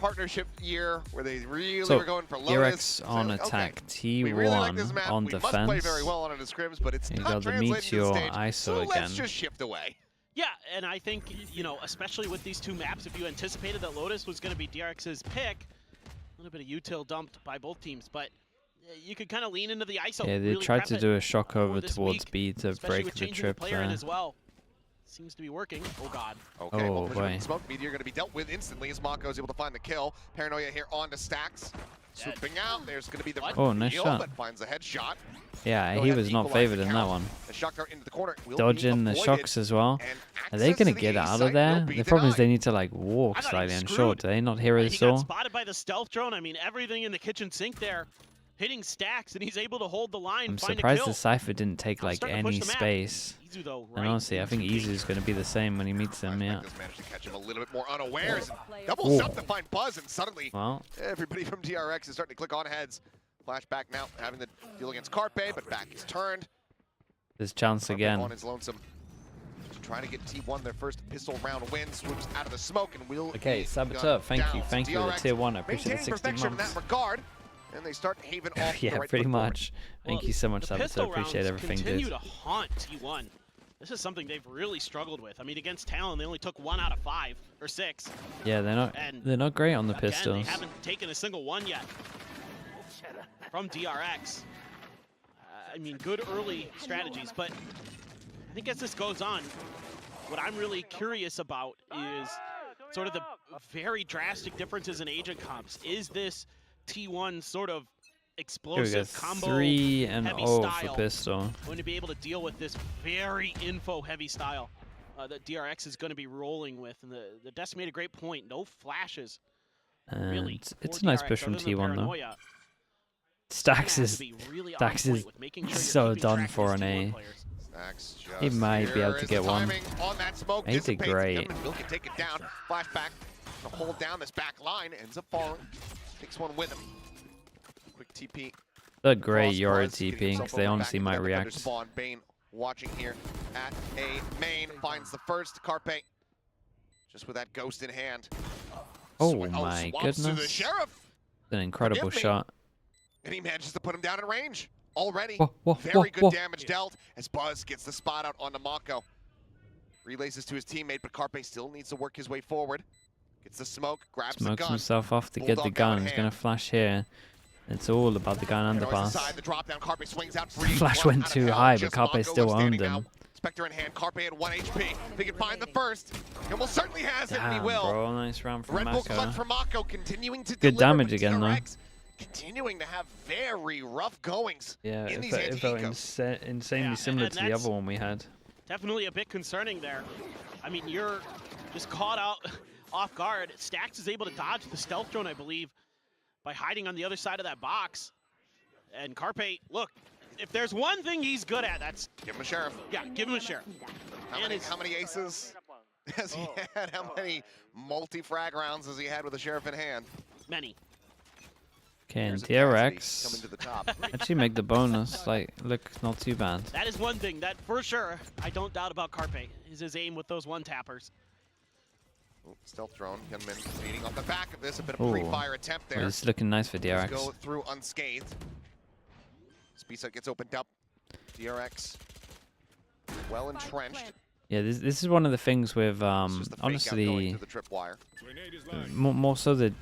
partnership year where they really were going for DRX on attack, T1 like on we defense. Must play very well on the scrims, but it's You not got the translating to the Meteor stage, ISO so again. let's just shift away. Yeah, and I think, you know, especially with these two maps, if you anticipated that Lotus was going to be DRX's pick, a little bit of util dumped by both teams, but you could kind of lean into the ISO. Yeah, they really tried to do a shock over this towards week, B to especially break with the changing trip player in there. as well. Seems to be working. Oh god. Okay, Oh, well, boy. Smoke Meteor going to be dealt with instantly as Mako is able to find the kill. Paranoia here on to Stacks. Swooping out, there's going to be the nice reveal, shot. but finds a headshot. Yeah, Go he ahead was and not equalize favored the in that count. one. The shock dart into the corner will Dodging be the avoided, shocks as well. and Are they access going to to the get A out site of there? will be The problem is denied. they need to like walk I thought he slightly was and screwed. short. Do they not hear his He got saw? spotted by the stealth drone. I mean, everything in the kitchen sink there, hitting Stacks, and he's able to hold the line. I'm find surprised a kill. the Cypher didn't take like starting to push any the map. space. Izu, though, And right honestly, I think into Izu's going to be the same when he meets him, yeah. Just managed to catch him a little bit more unawares. Double Ooh. shot to find Buzz, and suddenly Well, everybody from DRX is starting to click on heads. Flashback now, having the deal against Carpe, but back is turned. there's chance Carpe again. on his lonesome. Trying to get T1 their first pistol round win, swoops out of the smoke and will Okay, be Saboteur, gunned thank you down. for the DRX tier 1. I appreciate the maintaining 16 perfection in months. that regard, and they start having off the Yeah, right pretty foot forward. much. Thank Well, you so much, the Saboteur. pistol Appreciate rounds everything, continue dude. to haunt T1. This is something they've really struggled with. I mean, against Talon, they only took 1 out of 5 or 6. Yeah, And they're not great on the again, pistols. they haven't taken a single one yet from DRX. I mean, good early strategies, but I think as this goes on, what I'm really curious about is sort of the very drastic differences in agent comps. Is this T1 sort of Here we go, explosive combo 3 and heavy 0 style for pistol. going to be able to deal with this very info heavy style that DRX is going to be rolling with? And the Dest made a great point. No flashes. And Really, it's for a nice DRX, push from other than T1 though. Paranoia. Stacks Gonna have is to be really on Stacks point is with making sure you're so keeping done track of for these an T1 A. players. Stacks He just might be able here to as get the one. timing on that smoke He did dissipates great. him, and Will can take it down. Flashback to hold down this back line, ends up falling. Takes one with him. Quick TP. They're great Cross Yora buzz, getting TPing himself because they over honestly back might into that defender react. Spawn. Bane watching here at a main, finds the first. Carpe just with that ghost in hand. Oh Swa- my swamps to the goodness. Sheriff, An incredible Forgive me. shot. and he manages to put him down in range already. Whoa, whoa, Very whoa, good whoa. damage dealt as Buzz gets the spot out on the Mako. Relays this to his teammate, but Carpe still needs to work his way forward. Gets the smoke, grabs the Smokes gun. himself off to get the Bulldog gun. down He's in going hand. to flash here. It's all about the gun and the Paranoia's pass. aside, the drop down. Carpe swings out free. Flash One went out of too hell, high, but just Carpe Mako still standing owned him. now. Spectre in hand, Carpe at 1 HP. If he can find the first, and will certainly has it, and he Damn, will. bro. Nice round from Red Bull clutch Mako. from Mako, continuing to Good deliver, damage but again, though. DRX continuing to have very rough goings Yeah, in it these felt anti-ecos. insanely Yeah, similar and to the that's- other one we had. Definitely a bit concerning there. I mean, you're just caught out off guard. Stacks is able to dodge the stealth drone, I believe, by hiding on the other side of that box. And Carpe, look, if there's one thing he's good at, that's, Give him a Sheriff. yeah, give him a share. How many aces has he had? How many multi-frag rounds has he had with a Sheriff in hand? Many. Okay, and There's a Cassidy coming DRX to the top. actually make the bonus. Like, look, not too bad. That is one thing that, for sure, I don't doubt about Carpe, is his aim with those one-tappers. Ooh, stealth drone, Gunman leading off the back of this. A bit of Ooh. pre-fire attempt there. Well, it's looking nice for Let's DRX. go through unscathed. Spisa gets opened up. DRX well entrenched. Yeah, this is one of the things with It's just the fake out going honestly to the tripwire. more so the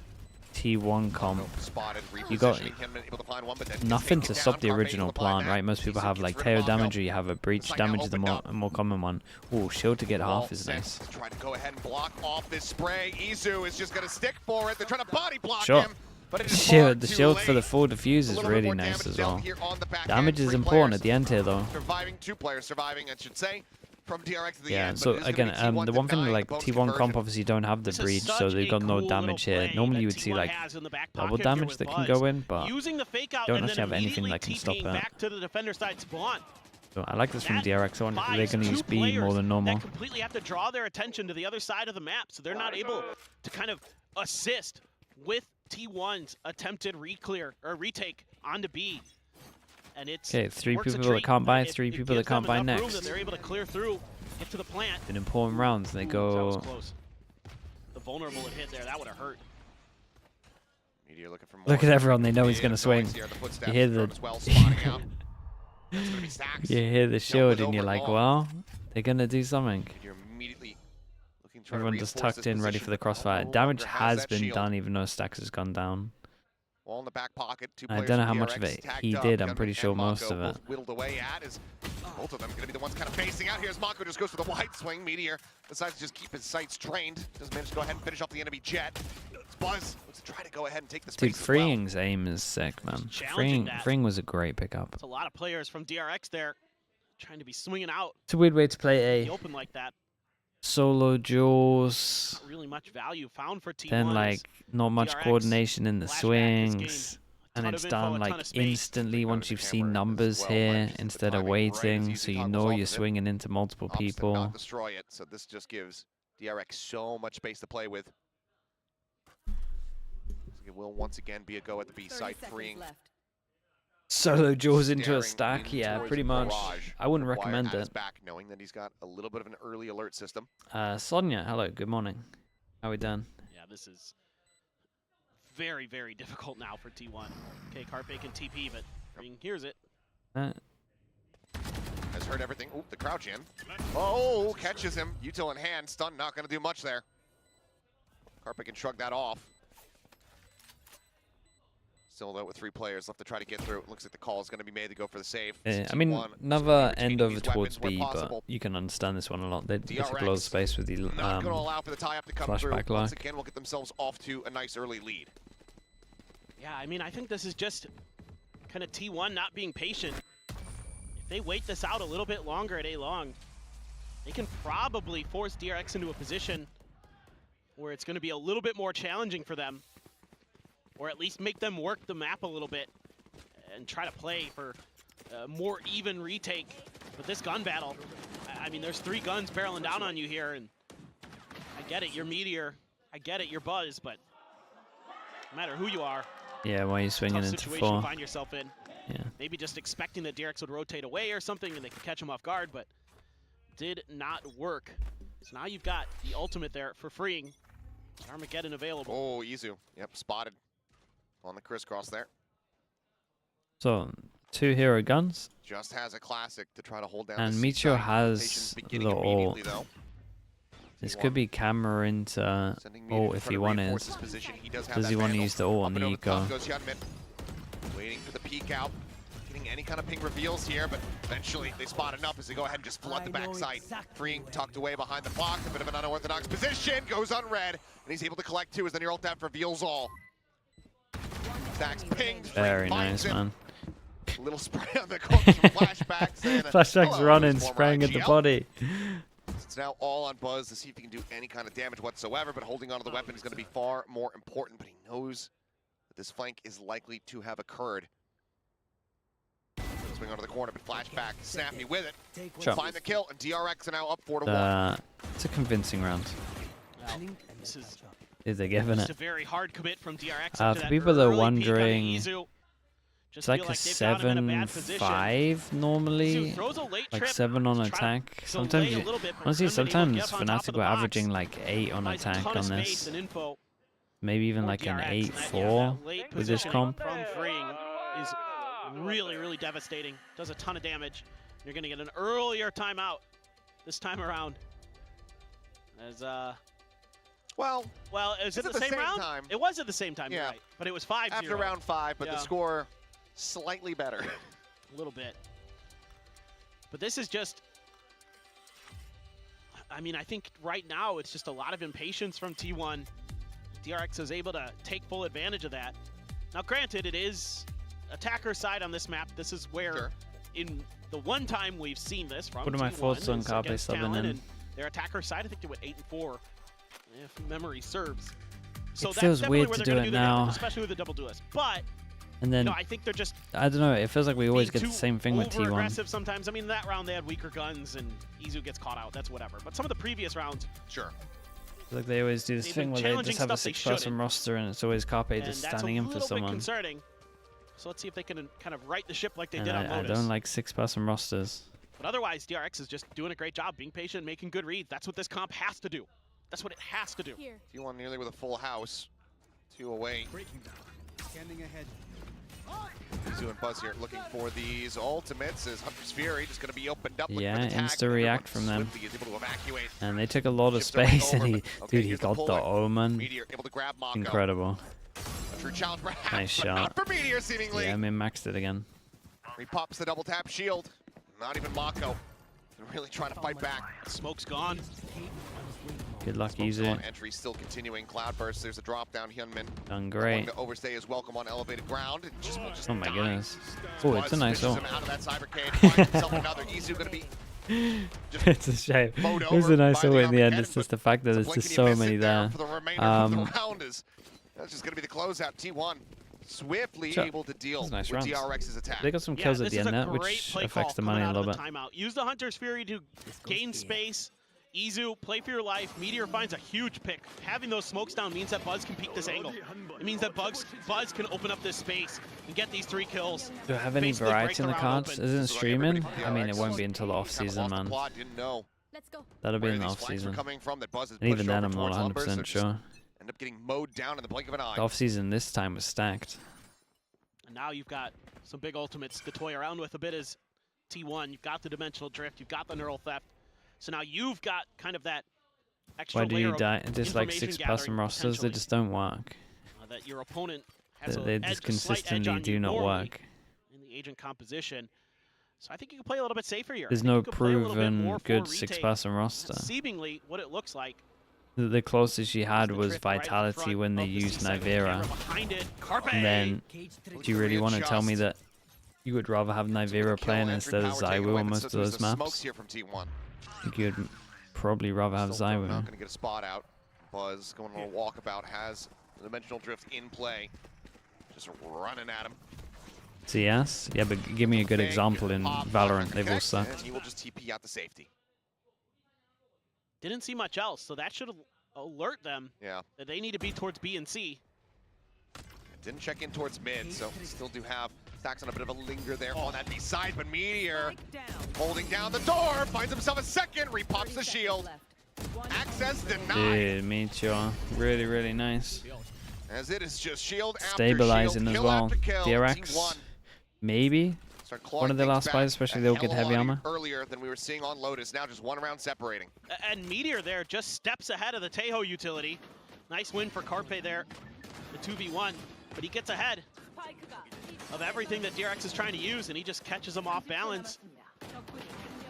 T1 comp. Spotted, You got repositioning him, able to find one, but then nothing taken to stop down. the Carpe original able to apply plan, that. right? Most people Spisa have gets like rid tail of Mako. damage, or you have a breach Site now damage, the opened more up. more common one. Ooh, shield to get Wall half is set. nice. Trying to go ahead and block off this spray. Izu is just going to stick for it. They're trying to body block Sure. him, but it is Shield, the far too shield for the late. full defuse A is little bit really more nice damage as dealt well. here on the back Damage end. is Three important players at the end here though. Surviving, 2 players surviving, I should say, from DRX to the Yeah, end. so but it is again, gonna be T1 the one thing denying like the bonus T1 comp conversion. obviously don't have the This is breach, so such they've a got no cool damage little here. play Normally that you would see T1 like has in the back double pocket here damage with that can Buzz. go in, but Using the fake out don't and actually then have anything immediately that can stop TPing that. back to the defender side spawn. So I like this from That DRX. I wonder if they're buys going to two use speed more players than normal. That completely have to draw their attention to the other side of the map, so they're not able to kind of assist with T1's attempted re-clear or retake onto B. And it's Okay, 3 works a people that treat. can't buy, It- 3 it people that gives them can't buy enough room that next. they're able to clear through, get to the plant. In important rounds, they Ooh, that was go. close. The vulnerable had hit there, that would have hurt. Meteor looking for more. Look at everyone. They know he's going to swing. You hear the you hear the shield and you're like, well, they're going to do something. Meteor immediately looking to Everyone just tucked in, ready for the crossfire. Damage has been done, even though Stacks has gone down. Wall in the back pocket. I don't know how much of it he did. I'm pretty sure most of it. Whittled away at is both of them going to be the ones kind of facing out. Here's Mako, just goes for the wide swing. Meteor decides to just keep his sights trained. Doesn't manage to go ahead and finish off the enemy jet. It's Buzz looks to try to go ahead and take the space. Dude, Freeing's aim is sick, man. Freeing was a great pickup. It's a lot of players from DRX there trying to be swinging out. It's a weird way to play The a open like that. solo duels. Not really much value found for T1. Then like not much DRX coordination in the flashback has swings. And ton it's of info, done a like ton of space. instantly once you've seen Hammer as numbers well, here just the instead of timing right as waiting, easy so you toggles know off you're of it. swinging into multiple Opts to people. not destroy it, so this just gives DRX so much space to play with. It will once again be a go at the B side, freeing. Solo jaws into a staring stack, in yeah, towards pretty much. Barrage. I wouldn't Wyatt recommend at his it. back, knowing that he's got a little bit of an early alert system. Sonia, hello, good morning. How we done? Yeah, this is very, very difficult now for T1. Okay, Carpe can TP, but Freeing hears it. Has heard everything. Oop, the crouch in. Oh, catches him. Util in hand. Stun not going to do much there. Carpe can shrug that off. Still though with 3 players left to try to get through. It looks like the call is going to be made to go for the save. I mean, another end over these towards weapons B, where but possible. you can understand this one a lot. They took a lot of DRX space with the not going to allow for the tie-up to come through. flashback Once lock. again, will get themselves off to a nice early lead. Yeah, I mean, I think this is just kind of T1 not being patient. If they wait this out a little bit longer at A-Long, they can probably force DRX into a position where it's going to be a little bit more challenging for them, or at least make them work the map a little bit and try to play for a more even retake. But this gun battle, I mean, there's 3 guns barreling down on you here, and I get it, you're Meteor, I get it, you're Buzz, but no matter who you are, Yeah, why are you swinging tough into situation 4? to find yourself in. Yeah. Maybe just expecting that DRX would rotate away or something and they could catch him off guard, but did not work. So now you've got the ultimate there for Freeing. Armageddon available. Oh, Izu. Yep, spotted on the crisscross there. So, 2 hero guns. Just has a classic to try to hold down. And the Meteor C-side. has Rotation's beginning the immediately, ult. though. This T1 could be camera into sending Meteor ult in if front he to wanted. reinforce his position. He does have Does that he want to vandal. use the ult on Up and the over the top eco? goes Hyunmin. Waiting for the peek out. Getting any kind of ping reveals here, but eventually they spot enough as they go ahead and just flood the backside. Freeing tucked away behind the block. A bit of an unorthodox position. Goes unread. And he's able to collect 2 as the near ult death reveals all. Stacks pinged. Very finds nice, him. man. A little spray on the corner from flashbacks. And Flashback's hello, running, former spraying at the IGL. body. It's now all on Buzz to see if he can do any kind of damage whatsoever, but holding onto the weapon is going to be far more important, but he knows that this flank is likely to have occurred. Swing onto the corner, but flashback, Snappy with it. Sure. Find the kill, and DRX are now up 4-1. It's a convincing round. Well, this is Is they giving just it? a very hard commit from DRX. For after that people that are early peek on wondering, Izu. Just It's like feel a they've got him in a bad position. 7-5 normally. Izu throws a late Like trip 7 on to try attack. to Sometimes, delay a you, little bit, but honestly, Hyunmin able to sometimes get up on top Fnatic of were the box. averaging like 8 on Provides a attack ton on of space this. and info Maybe even for like an DRX, and that 8-4 late with this positioning comp. From Freeing is really, really devastating. Does a ton of damage. You're going to get an earlier timeout this time around. As Well, is it the same round? time. It was at the same time, Yeah. you're right. But it was 5-0. After round 5, but the Yeah. score slightly better. A little bit. But this is just, I mean, I think right now it's just a lot of impatience from T1. DRX is able to take full advantage of that. Now, granted, it is attacker side on this map. This is where, Sure. in the one time we've seen this from What are my T1 thoughts on is Carpe against subbing Talon, in? and their attacker side, I think they went 8-4, if memory serves. So It that's feels definitely weird where to they're do gonna it their damage, now. especially with the double duelist. But And then, no, I think they're just I don't know, it feels like we always being get the too same thing with T1. over-aggressive sometimes. I mean, that round they had weaker guns and Izu gets caught out. That's whatever. But some of the previous rounds, Sure. Like they always do this They've thing been where they challenging just have a stuff they 6-person shouldn't. roster and it's always Carpe and just that's a standing in for little bit someone. concerning. So let's see if they can kind of right the ship like they And did on I Lotus. don't like 6-person rosters. But otherwise, DRX is just doing a great job being patient, making good reads. That's what this comp has to do. That's what it has to do. T1 nearly with a full house. 2 away. Izu and Buzz here looking for these ultimates as Hunter's Fury just going to be opened up. Yeah, with attack, insta react from them. Is able to evacuate. And they took a lot of Shifts everything space, and over, he, but- dude, he here's the got the puller. Omen. Meteor able to grab Mako. Incredible. A true challenge perhaps, Nice but shot. not for Meteor seemingly. Yeah, I mean, maxed it again. He pops the double tap shield. Not even Mako. They're really trying to fight back. Smoke's gone. Good luck, Smoke's Izu. on, entry still continuing. Cloudburst, there's a drop down. Hyunmin Done going great. to overstay his welcome on elevated ground. And just, will just Oh my die. goodness. Oh, it's a Buzz nice fishes ult. him out of that cybercade, finds himself another. Izu going to be just It's a shame. mowed It was over a nice by ult the in the end. Armageddon, It's just but the fact that it's a there's blink just and you so miss many it there. for the remainder of the round. That's just going to be the closeout. T1 swiftly Sure. able to deal That's nice with rounds. DRX's attack. They got some kills at this the is end a there, great which play affects the call money a coming out little of bit. the timeout. Use the Hunter's Fury to gain space. Izu, play for your life. Meteor finds a huge pick. Having those smokes down means that Buzz can peek this angle. It means that Buzz can open up this space and get these 3 kills. Do I have any Basically break variety in the round cards? open. Isn't it This is like everybody streaming? from I mean, it DRX. won't be until the off Kind of season, lost the man. plot, didn't know Let's go. That'll be where in the these off flanks were season. coming from. That Buzz is And even pushed then, over I'm not towards Lumbers, so 100% just sure. End up getting mowed down in the blink of an eye. The off season this time was stacked. And now you've got some big ultimates to toy around with a bit as T1. You've got the dimensional drift. You've got the neural theft. So now you've got kind of that extra Why do layer you of die? Just like information 6-person gathering rosters, they potentially, just don't work. that your opponent has They a just edge, a slight edge consistently on do you not normally work. in the agent composition. So I think you can play a little bit safer here. There's I think no you could play a little bit proven more good for retake. 6-person roster. That's seemingly what it looks like. The closest you had The was drift right at the Vitality front when they of the used C7 Nivera. camera behind it. Carpe. And then, do you really want to tell me that you would rather have Nivera playing instead of Zywoo on most of those maps? Smokes here from T1. I think you'd probably rather have Still not Zywoo. going to get a spot out. Buzz going on a walkabout, has the dimensional drift in play. Just running at him. CS? Yeah, but give me a good Big example in pop, Valorant. They've all connect, sucked. And he will just TP out the safety. Didn't see much else, so that should alert them Yeah. that they need to be towards B and C. Didn't check in towards mid, so still do have Stacks on a bit of a linger there on that B side, but Meteor holding down the door, finds himself a second, repops the shield. Access denied, Dude, Meteor. Really, really nice. as it is just shield after Stabilizing shield, as kill well. after kill. DRX, T1 maybe? start clawing One of the things last back players, especially a they'll hell get of a heavy lot armor. earlier than we were seeing on Lotus, now just 1 round separating. And Meteor there just steps ahead of the Tejo utility. Nice win for Carpe there, the 2v1, but he gets ahead of everything that DRX is trying to use, and he just catches him off balance.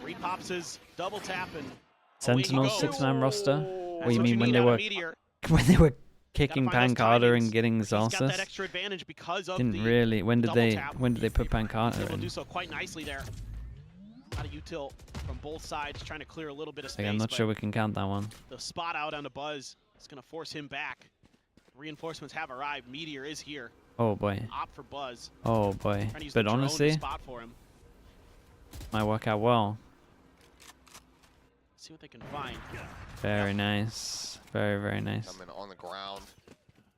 Repops his double tap, and Sentinel away he goes. 6-man roster? That's What you mean when need they out of were Meteor. when they were kicking Gotta find those Pancada timings. and getting He's got that Xalsis? extra advantage because of Didn't the really. When did double they tap. put He's Pancada able to do in? so quite nicely there. Not a util from both sides, trying to clear a little bit of space. Like, I'm not but sure we can count that one. the spot out on the Buzz is going to force him back. Reinforcements have arrived. Meteor is here. Oh boy. Opt for Buzz. Oh boy. Trying to use the But drone to honestly, spot for him. might work out well. See what they can find. Very nice. Very, very nice. Coming on the ground.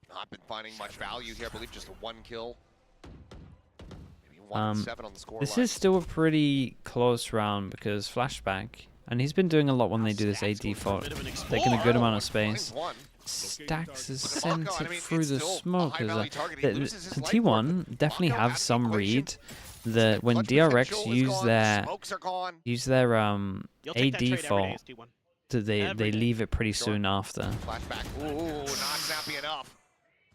Not been finding much value here. I believe just a 1 kill. Maybe 1 and 7 on the score This line. is still a pretty close round because Flashback, and he's been doing a lot when they do this Stacks AD going for a fault, bit of an taking a good amount of Finds space. one. Stacks is With the sent Mako, it I mean, through it's the still a smoke. high-value target. He loses his life worth, T1 but definitely Mako have out of the some equation. read that when Clutch DRX potential is use gone, their smokes are gone. use their You'll take that trade AD every day, fault, ST1. they Every day. leave it pretty Sure. soon after. Flashback. Ooh, not snappy enough.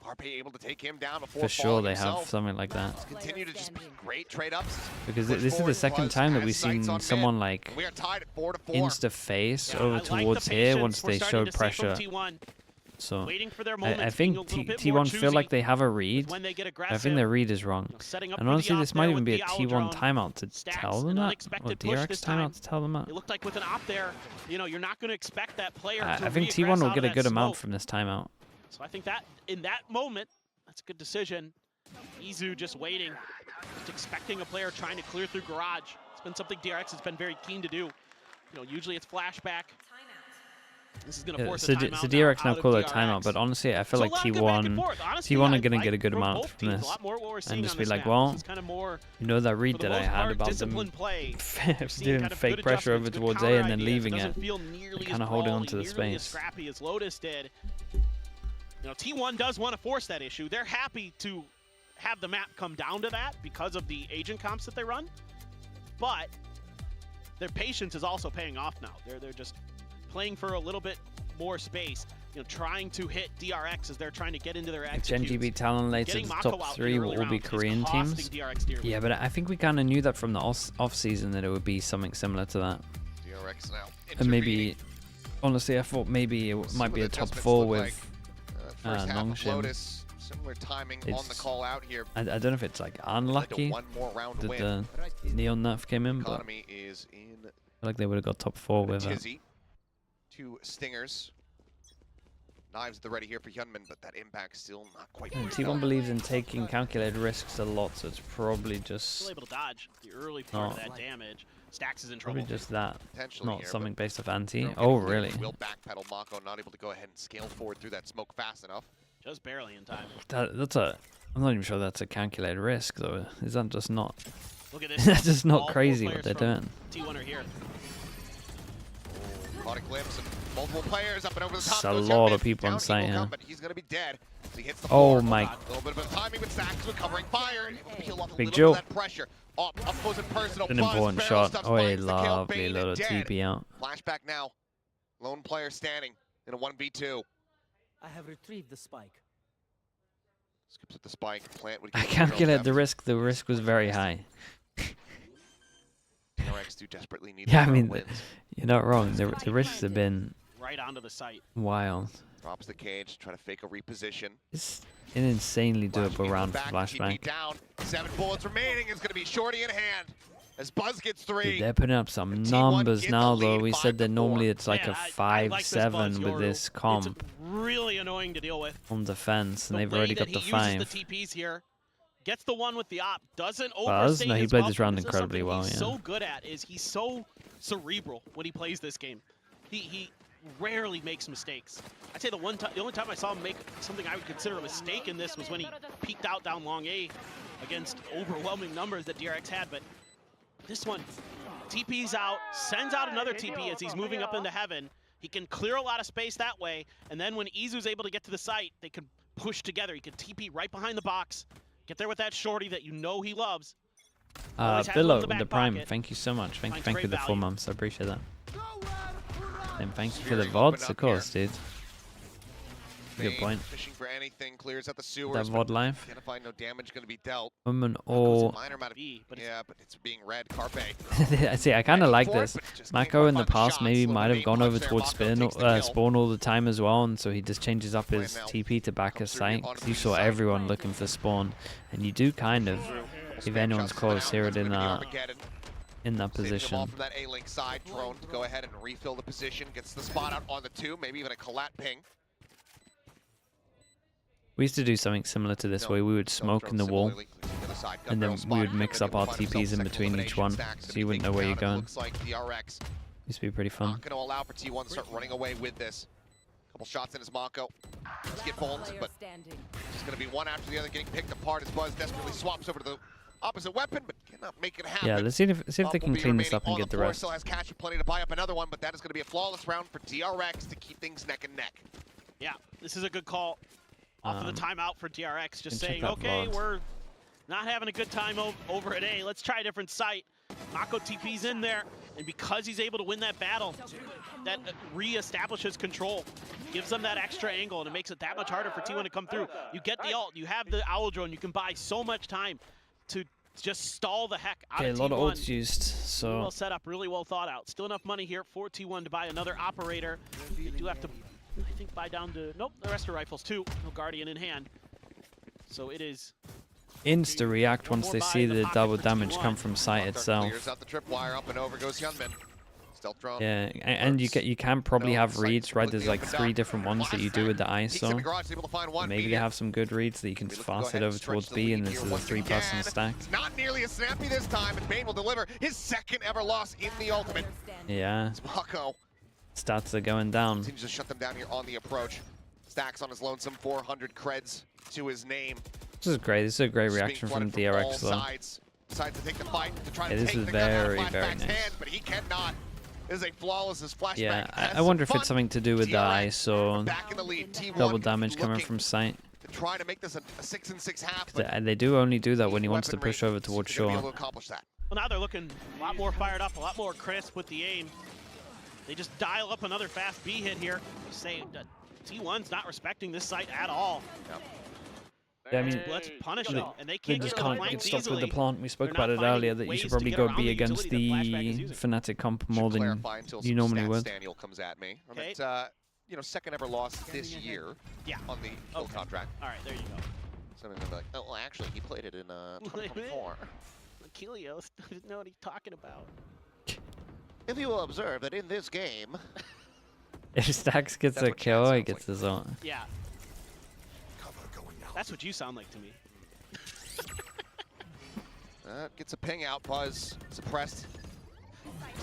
Carpe able to take him down before For sure, falling they himself. have something like that. Continue to just be great trade-ups. Because Push this is forward, the second Buzz time that has we've sights seen on someone mid. like We are tied at 4-4. insta face Yeah, over I like the towards here patience once we're they starting showed to see from pressure. T1, So waiting for their moments, I being a think little bit more T1 feel choosy like they have a read. when they get I aggressive. think their read is wrong. Setting up And for the honestly, op this there might with even be a the owl T1 drone. timeout to Stacks tell them an that, or unexpected push DRX this time. timeout to tell them that. It looked like with an op there, you know, you're not going to expect that player to I think regress T1 will out get of a good that amount smoke. from this timeout. So I think that in that moment, that's a good decision. Izu just waiting, just expecting a player trying to clear through garage. It's been something DRX has been very keen to do. You know, usually it's flashback. This is going to Yeah, force so a timeout so DRX now out of call it DRX. timeout, but honestly, I feel So like a lot of good back and T1 forth. Honestly, T1 I are gonna like get a good from amount both from teams. this. A lot more what we're seeing just on be this like, map. well, This is kind of more, you know that read for the that I most had part, about them disciplined play. We're seeing doing kind of fake good pressure over adjustments, good towards A counter and then ideas. leaving it. Doesn't feel nearly Kinda as holding brawly, onto the nearly as space. scrappy as Lotus did. You know, T1 does want to force that issue. They're happy to have the map come down to that because of the agent comps that they run, but their patience is also paying off now. They're just playing for a little bit more space, you know, trying to hit DRX as they're trying to get into their executes. Gen GB Talon later to the top 3 will all be Korean teams. Yeah, but I think we kind of knew that from the off season that it would be something similar to that. DRX now And maybe, honestly, I thought maybe it might be a top 4 with Nongshim. Similar timing on the call out here. I don't know if it's like unlucky that the Neon nerf came in, but I is in feel like they would have got top 4 with it. 2 stingers. Knives at the ready here for Hyunmin, but that impact still not quite. T1 believes in taking calculated risks a lot, so it's probably just still able to dodge the early part of that damage. Stacks is in trouble. Probably just that, not here, something based off anti. Oh, really? Will backpedal. Mako not able to go ahead and scale forward through that smoke fast enough. Just barely in time. That's a. I'm not even sure that's a calculated risk, though. Is that just not? Look at this. That's just not crazy what they're doing. T1 are here. Caught a glimpse and multiple players up and over the top. There's a lot of people on site, yeah. But he's gonna be dead. So he hits the oh floor. my! A little bit of timing with Stacks recovering fire. Peel off a Big little Joe. bit of that pressure. Up close and personal. An important shot. Oh, a lovely little TP out. Flashback now. Lone player standing in a 1v2. I have retrieved the spike. Skips at the spike. Plant would I calculated the risk. The risk was very high. DRX do desperately need. Yeah, I mean, you're not wrong. The risks have been right onto the site. Wild. Drops the cage, try to fake a reposition. It's an insanely doable round for flashback. Down. 7 bullets remaining. It's going to be shorty in hand. As Buzz gets 3. Dude, they're putting up some numbers now, though. We said that normally it's like a 5-7 with this comp. It's really annoying to deal with. On defense, and they've already got the 5. The TPs here. Gets the one with the op. Doesn't Buzz? overstay No, he his played bump. this round This is incredibly something well, he's yeah. so good at is he's so cerebral when he plays this game. He rarely makes mistakes. I'd say the only time I saw him make something I would consider a mistake in this was when he peeked out down long A against overwhelming numbers that DRX had, but this one, TP's out, sends out another TP as he's moving up into heaven. He can clear a lot of space that way, and then when Izu's able to get to the site, they can push together. He can TP right behind the box, get there with that shorty that you know he loves. Billow with the prime, thank you so much. Thank you for the 4 months, I appreciate that. And thank you for the VODs, of course, dude. Good point. Fishing for anything, clears out the That sewers. VOD life. Can't find no damage going to be dealt. Woman or Minor amount of yeah, but it's being red. Carpe. See, I kind of like this. Mako in the past maybe might have gone over towards spawn all the time as well, and so he just changes up his TP to back his site. Because you saw everyone looking for spawn, and you do kind of, if anyone's close, hear it in that position. From that A-Link side, drone to go ahead and refill the position, gets the spot out on the 2, maybe even a collat ping. We used to do something similar to this where we would smoke in the wall, and then we would mix up our TPs in between each one, so you wouldn't know where you're going. Looks like DRX used to be pretty fun. not going to allow for T1 to start running away with this. Couple shots in his Mako. Let's get bolts, but just going to be one after the other getting picked apart as Buzz desperately swaps over to the opposite weapon, but cannot make it happen. Yeah, let's see if they can clean this up and get the rest. Still has cash and plenty to buy up another one, but that is going to be a flawless round for DRX to keep things neck and neck. Yeah, this is a good call. Off of the timeout for DRX, just saying, okay, we're not having a good time over at A. Let's try a different site. Mako TP's in there, and because he's able to win that battle, that re-establishes control, gives them that extra angle, and it makes it that much harder for T1 to come through. You get the ult, you have the owl drone, you can buy so much time to just stall the heck out of T1. A lot of ults used, so... Really well set up, really well thought out. Still enough money here for T1 to buy another operator. They do have to, I think, buy down to... Nope, the rest are rifles too. No Guardian in hand. So it is... Insta-react once they see the double damage come from site itself. Clears out the tripwire, up and over goes Hyunmin. Stealth drone. Yeah, and you can probably have reads, right? There's like 3 different ones that you do with the ISO. Maybe they have some good reads that you can fast it over towards B, and this is a 3-person stack. It's not nearly as snappy this time, and Bane will deliver his second ever loss in the ultimate. Yeah. Mako Stats are going down. continues to shut them down here on the approach. Stacks on his lonesome, 400 creds to his name. This is great. This is a great reaction from DRX though. Decides to take the fight to try Yeah, to this take is the gun out of very, very Flashback's nice. hand, but he cannot. This is a flawless as Flashback. Yeah, has I wonder some if it's fun. something to do with the DRX ISO back in the lead. T1 double damage coming looking from site. to try to make this a 6-6 half. They do only do that when he wants to push over towards shore. Well, now they're looking a lot more fired up, a lot more crisp with the aim. They just dial up another fast B hit here. You say T1's not respecting this site at all. Yep. Yeah, I mean, Let's punish them, and they they can't just get can't get stopped with the plant. We spoke about it earlier that you should probably go B against the Fnatic comp more than you normally would. Daniel comes at me. Okay. You know, second ever loss this year on the full contract. All right, there you go. Someone's gonna be like, oh, well, actually, he played it in 2024. Achilles doesn't know what he's talking about. If you will observe that in this game, If Stacks gets a kill, he gets his own. Yeah. That's what you sound like to me. Gets a ping out, Buzz suppressed.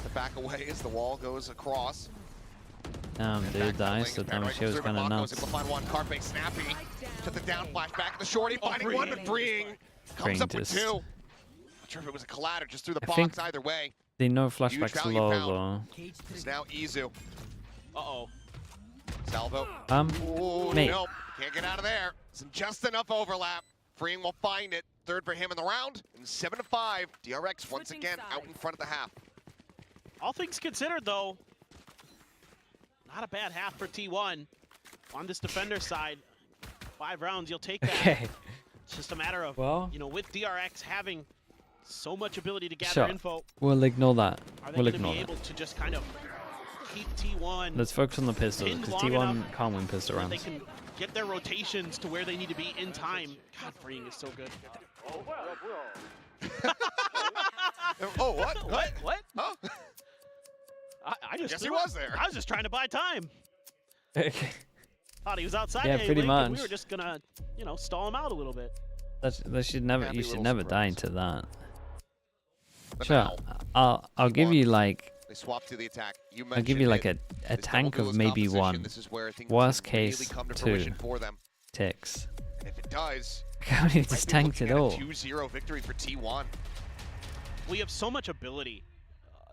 The back away as the wall goes across. Dude, the ISO damage here was kind of nuts. Able to find one. Carpe snappy to the down flash back to the shorty, finding one, but freeing comes up with two. Not sure if it was a collider just through the box either way. They know flashbacks low though. It's now Izu. Uh-oh. Salvo. Ooh, mate. Nope. Can't get out of there. It's just enough overlap. Freeing will find it. Third for him in the round. And 7-5. DRX once again out in front of the half. All things considered, though, not a bad half for T1 on this defender side. 5 rounds, you'll take that. Okay. It's just a matter of, you know, with DRX having so much ability to gather info. We'll ignore that. Are they We'll going to ignore be that. able to just kind of keep T1? Let's focus on the pistol because T1 can't win pistol rounds. They can get their rotations to where they need to be in time. God, freeing is so good. Oh, what? What? Huh? I just Guess he was there. I was just trying to buy time. Thought he was outside. Yeah, pretty much. We were just gonna, you know, stall him out a little bit. That should never. You should never die into that. But Sure, now, I'll give you like. they swap to the attack. I'll give you like a This tank double of duelist maybe composition, one. This is where things Worst really case, come to 2 fruition for them. ticks. And if it does, How many just tanked it all? 2-0 victory for T1. We have so much ability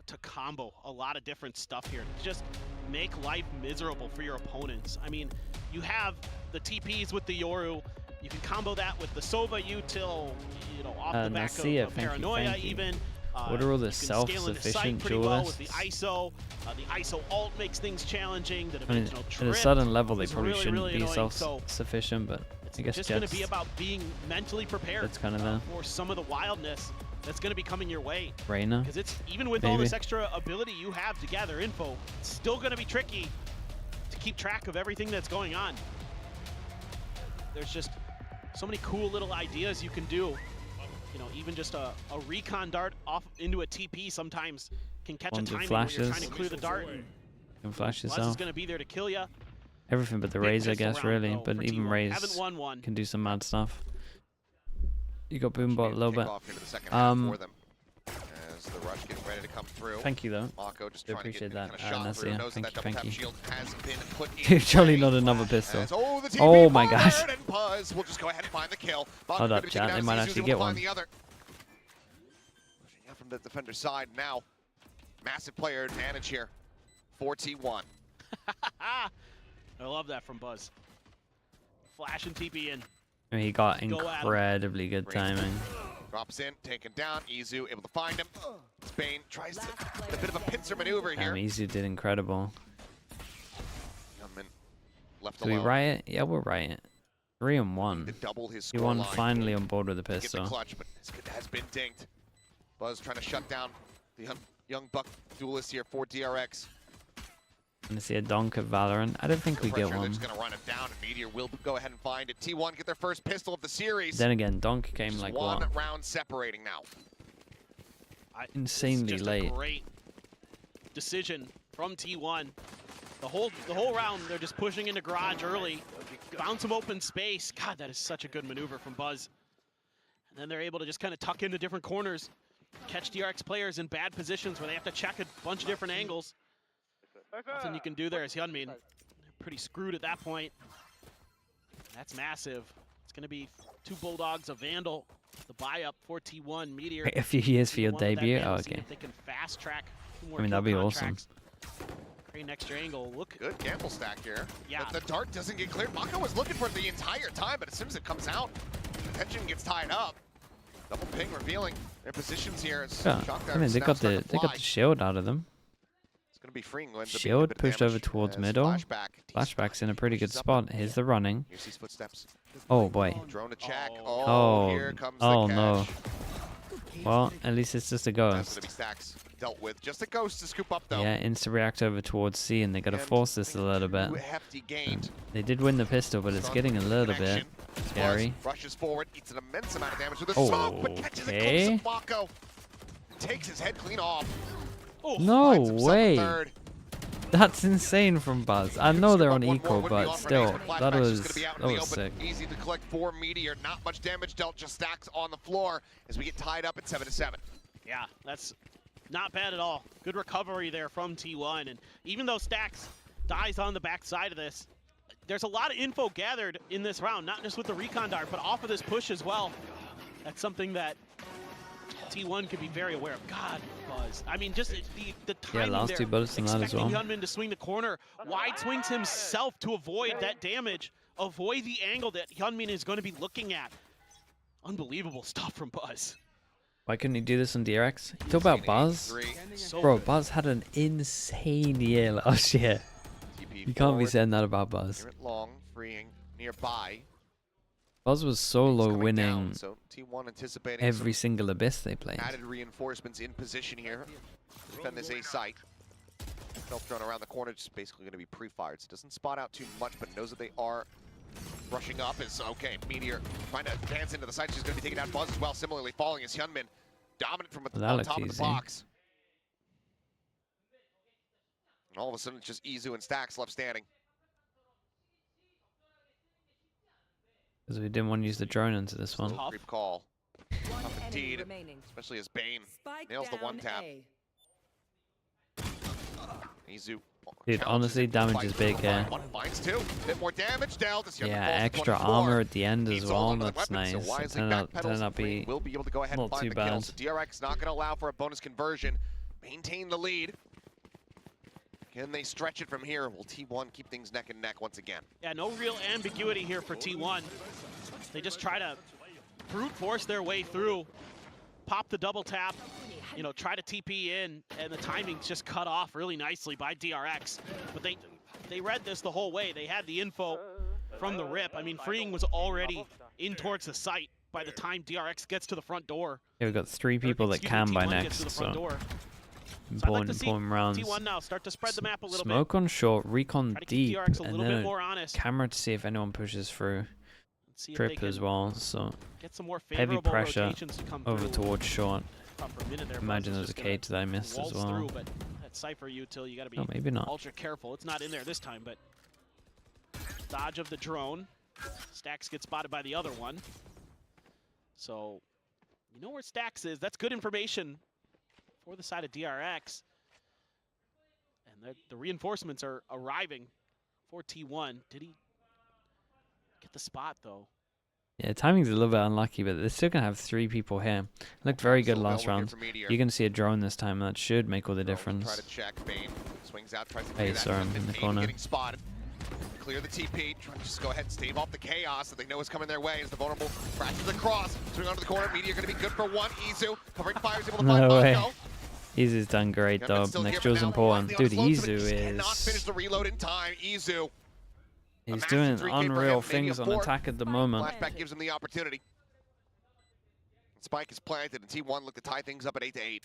to combo a lot of different stuff here. Just make life miserable for your opponents. I mean, you have the TPs with the Yoru. You can combo that with the Sova util, you know, off the back of Paranoia even. What are all the you can scale into sight self-sufficient pretty well with duelists? the ISO. The ISO ult makes things challenging. The I mean, dimensional at trip a certain level, they is probably really, shouldn't really be annoying. So self-sufficient, but I guess it's just going to be about being mentally prepared That's kind of there. for some of the wildness that's going to be coming your way. Reina. Because it's even with all this extra ability you have to gather info, it's still going to be tricky to keep track of everything that's going on. There's just so many cool little ideas you can do. You know, even just a recon dart off into a TP sometimes can catch a timing where you're trying to clear the dart. And flash Buzz is yourself. going to be there to kill you. Everything but the Raze, I guess, really. But even Raze Haven't won one. can do some mad stuff. You got Boombot a little bit. As the rush getting ready to come through. Thank you, though. Mako just I trying to get appreciate that. kind of shot through. Nasia. Knows that double tap Thank you. shield has been put in Dude, surely play. not another pistol. As, oh, the TP Oh my gosh. fired, and Buzz will just go ahead and find the kill. Hold up, chat. They might actually get one. Pushing out from the defender's side now. Massive player advantage here for T1. I love that from Buzz. Flash and TP in. I mean, he got incredibly good timing. Drops in, taken down. Izu able to find him. Spain tries to a bit of a pincer maneuver here. Izu did incredible. Gunman left Do we alone. riot? Yeah, we'll riot. 3 and 1. To double his He score won line. finally on board with the Get the pistol. clutch, but has been dinged. Buzz trying to shut down the young buck duelist here for DRX. Gonna see a donk of Valorant. I don't think we get They're one. just gonna run it down, and Meteor will go ahead and find it. T1 get their first pistol of the series. Then again, donk came Just like one what? round separating now. Insanely just late. A great decision from T1. The whole round, they're just pushing into garage early, found some open space. God, that is such a good maneuver from Buzz. And then they're able to just kind of tuck into different corners, catch DRX players in bad positions where they have to check a bunch of different angles. Nothing you can do there as Hyunmin. They're pretty screwed at that point. That's massive. It's going to be 2 Bulldogs, a Vandal, the buy-up for T1, Meteor. Wait a few years for your debut? Oh, See okay. if they can fast track I mean, that'd be awesome. Create an extra angle. Look. Good gamble stack here. Yeah. But the dart doesn't get cleared. Mako was looking for it the entire time, but as soon as it comes out, the tension gets tied up. Double ping revealing their positions here. Yeah, I mean they got the shield out of them. It's gonna be freeing. Shield pushed over towards middle. Flashback's in a pretty good spot. Here's the running. Here's his footsteps. Oh boy. Drone to check. Oh, Here comes oh the no. catch. Well, at least it's just a That's ghost. gonna be Stacks dealt with. Just a ghost to scoop up though. Yeah, insta react over towards C, and they gotta force this a little bit. Hefty gained. They did win the pistol, but it's getting a little bit scary. Rushes forward, eats an immense amount of damage with a smoke, but catches a glimpse of Mako. Takes his head clean off. Oh, No way. That's insane from Buzz. I know they're on equal, but still, that was sick. Easy to collect 4 Meteor, not much damage dealt, just Stacks on the floor as we get tied up at 7-7. Yeah, that's not bad at all. Good recovery there from T1, and even though Stacks dies on the backside of this, there's a lot of info gathered in this round, not just with the recon dart, but off of this push as well. That's something that T1 could be very aware of. God, Buzz. I mean, just the timing last there. 2 bullets in that as well. Expecting Hyunmin to swing the corner, wide swings himself to avoid that damage, avoid the angle that Hyunmin is going to be looking at. Unbelievable stuff from Buzz. Why couldn't he do this on DRX? Talk about Buzz. Bro, Buzz had an insane year last year. You can't be saying that about Buzz. Long, freeing nearby. Buzz was solo winning so T1 anticipating every single Abyss they played. Added reinforcements in position here. Defend this A site. Stealth drone around the corner, just basically going to be pre-fired. So doesn't spot out too much, but knows that they are rushing up. Is okay. Meteor trying to advance into the site. She's going to be taking out Buzz as well. Similarly, falling as Hyunmin dominant from on top of the box. And all of a sudden, it's just Izu and Stacks left standing. Because we didn't want to use the drone into this one. Creep call. Tough indeed, especially as Bane nails the one tap. Izu. Dude, honestly, damage is big here. One finds 2. Bit more damage dealt. Yeah, extra armor at the end as well. That's nice. It turned out be will be able to go ahead and not find too the kill. bad. So DRX not going to allow for a bonus conversion. Maintain the lead. Can they stretch it from here? Will T1 keep things neck and neck once again? Yeah, no real ambiguity here for T1. They just try to brute force their way through, pop the double tap, you know, try to TP in, and the timing's just cut off really nicely by DRX. But they read this the whole way. They had the info from the rip. I mean, freeing was already in towards the site by the time DRX gets to the front door. Yeah, we've got 3 people that can by next, so important rounds. T1 now start to spread the map a little Smoke bit. on short, recon deep, and then a camera to see if anyone pushes through. Trip as well, so get some more heavy pressure over through. Towards short. There, imagine there's a cage that I missed as well. Through, but that Cypher util, you got to be maybe not. ultra careful. It's not in there this time, but dodge of the drone. Stacks gets spotted by the other one. So you know where Stacks is. That's good information for the side of DRX. And the reinforcements are arriving for T1. Did he get the spot though? Yeah, timing's a little bit unlucky, but they're still going to have 3 people here. Looked very good last round. You're going to see a drone this time, and that should make all the difference. Try to check. Bane swings out, tries to hey, sorry, I'm in the corner. Getting spotted. Clear the TP. Try to just go ahead and stave off the chaos that they know is coming their way as the vulnerable crashes across. Swing onto the corner. Meteor going to be good for 1. Izu covering fire is able to find Mako. Izu's done great, though. Next drill's important. Dude, Izu is... cannot finish the reload in time. Izu. He's doing unreal things on attack at the moment. Flashback gives him the opportunity. Spike is planted, and T1 look to tie things up at 8-8.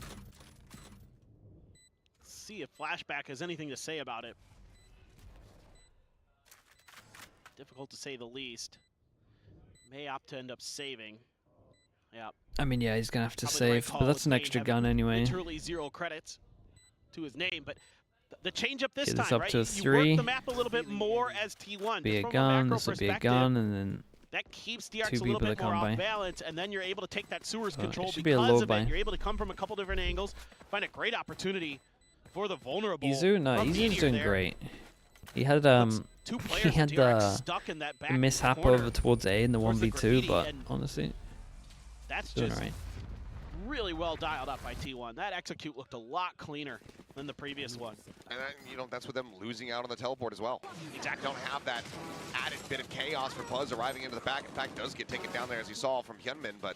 See if Flashback has anything to say about it. Difficult to say the least. May opt to end up saving. Yeah. I mean, yeah, he's gonna have to save, but that's an extra gun anyway. Literally 0 credits to his name, but the change up this time, up right? To a 3. You work the map a little bit more as T1. Be a gun. This will be a gun, and then that keeps DRX a little bit more off balance, and then you're able to take that sewers control because of it. You're able to come from a couple different angles, find a great opportunity for the vulnerable. Izu, no, Izu's doing great. He had the mishap over towards A in the 1v2, but honestly, that's just really well dialed up by T1. That execute looked a lot cleaner than the previous one. And you know, that's with them losing out on the teleport as well. Exactly. Don't have that added bit of chaos for Buzz arriving into the back. In fact, does get taken down there as you saw from Hyunmin, but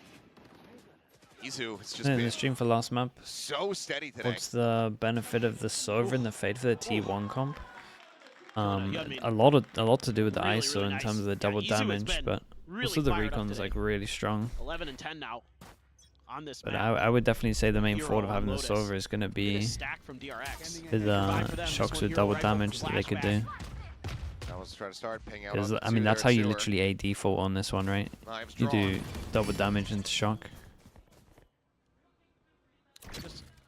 Izu has just In been the stream for last map, so steady today. what's the benefit of the Sova and the Fade for the T1 comp? Hyunmin. A lot to do with the Really, ISO really in nice. terms of the Yeah, double Izu has damage, been but really also the fired up recon's today. like really strong. 11 and 10 now on this But map. I would definitely say the main Hero fault of on having the Lotus. Sova is going to Look at be this stack from DRX. with Provide for them. This shocks one with hero double rifle damage that they could do. Now let's try to start ping out. Because, on I mean, two that's there how at you sewer. literally A default on this one, right? Knives You drawn. do double damage into shock.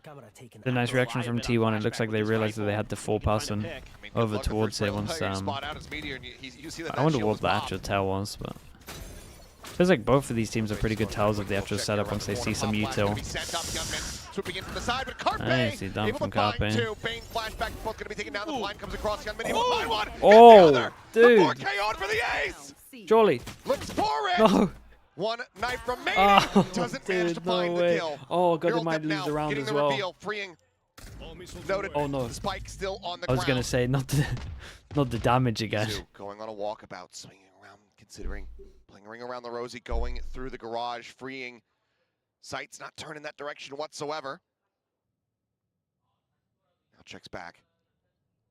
Camera taken. The nice reaction from T1. It looks like they realized that they had to full pass him I mean, good over luck the towards first it once. player to spot out his meteor, and you see that I wonder shield what is the popped. actual tell was, but feels like both of these teams are pretty good tells of the actual setup once they see some util. Swooping in from the side, but Carpe Nicely done able from to find Carpe. two. Bane flashback, both going to be taken down. The blind comes across. Hyunmin able to find one. Oh, and the other. dude. The 4K on for the ace. Surely. Looks for it. No. One knife remaining. Oh, Doesn't manage to dude, no find the way. kill. Oh, God, they Hero might dip lose now, the round getting as the well. reveal, freeing. Noted. Oh, no. The spike still on the I was ground. going to say, not the damage again. Izu going on a walkabout, swinging around, considering playing a ring around the rosy, going through the garage, freeing. Sight's not turning that direction whatsoever. Now checks back,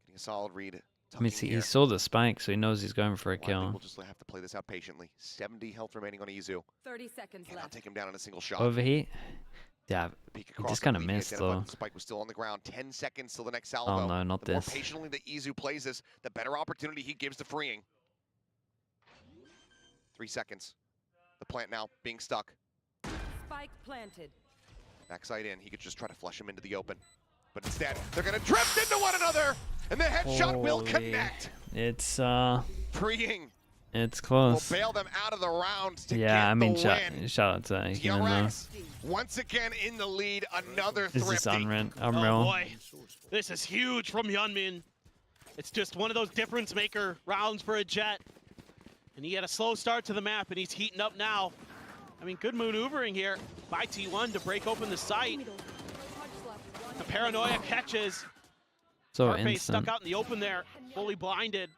getting a solid read. I mean, he saw the spike, so he knows he's going for a We'll kill. just have to play this out patiently. 70 health remaining on Izu. 30 seconds Cannot left. take him down in a single shot. Overheat? Yeah. Peek he across just the kinda lead, he missed, identified though. the spike was still on the ground. 10 seconds till the next salvo. Oh, no, not the more this. patiently that Izu plays this, the better opportunity he gives to freeing. 3 seconds. The plant now being stuck. Spike planted. Backside in, he could just try to flush him into the open. But instead, they're gonna drift into one another, and the headshot will Holy. connect. It's Freeing it's will close. bail them out of the round to Yeah, I get mean, the win. shout out to Human though. DRX once again in the lead, another This is thrifty. unreal. Oh boy, this is huge from Hyunmin. It's just one of those difference maker rounds for a Jet. And he had a slow start to the map, and he's heating up now. I mean, good maneuvering here by T1 to break open the site. The paranoia catches. So Carpe instant. stuck out in the open there, fully blinded.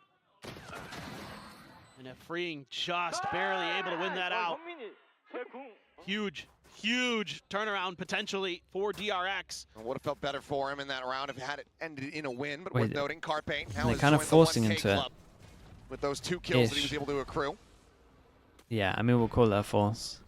And a freeing just barely able to win that out. Huge, huge turnaround potentially for DRX. It would have felt better for him in that round if it had it ended in a win, but Wait, worth noting, Carpe now they're has kind of joined the forcing 1K into it. club with those 2 kills that he was Ish. able to accrue. Yeah, I mean, we'll call that false.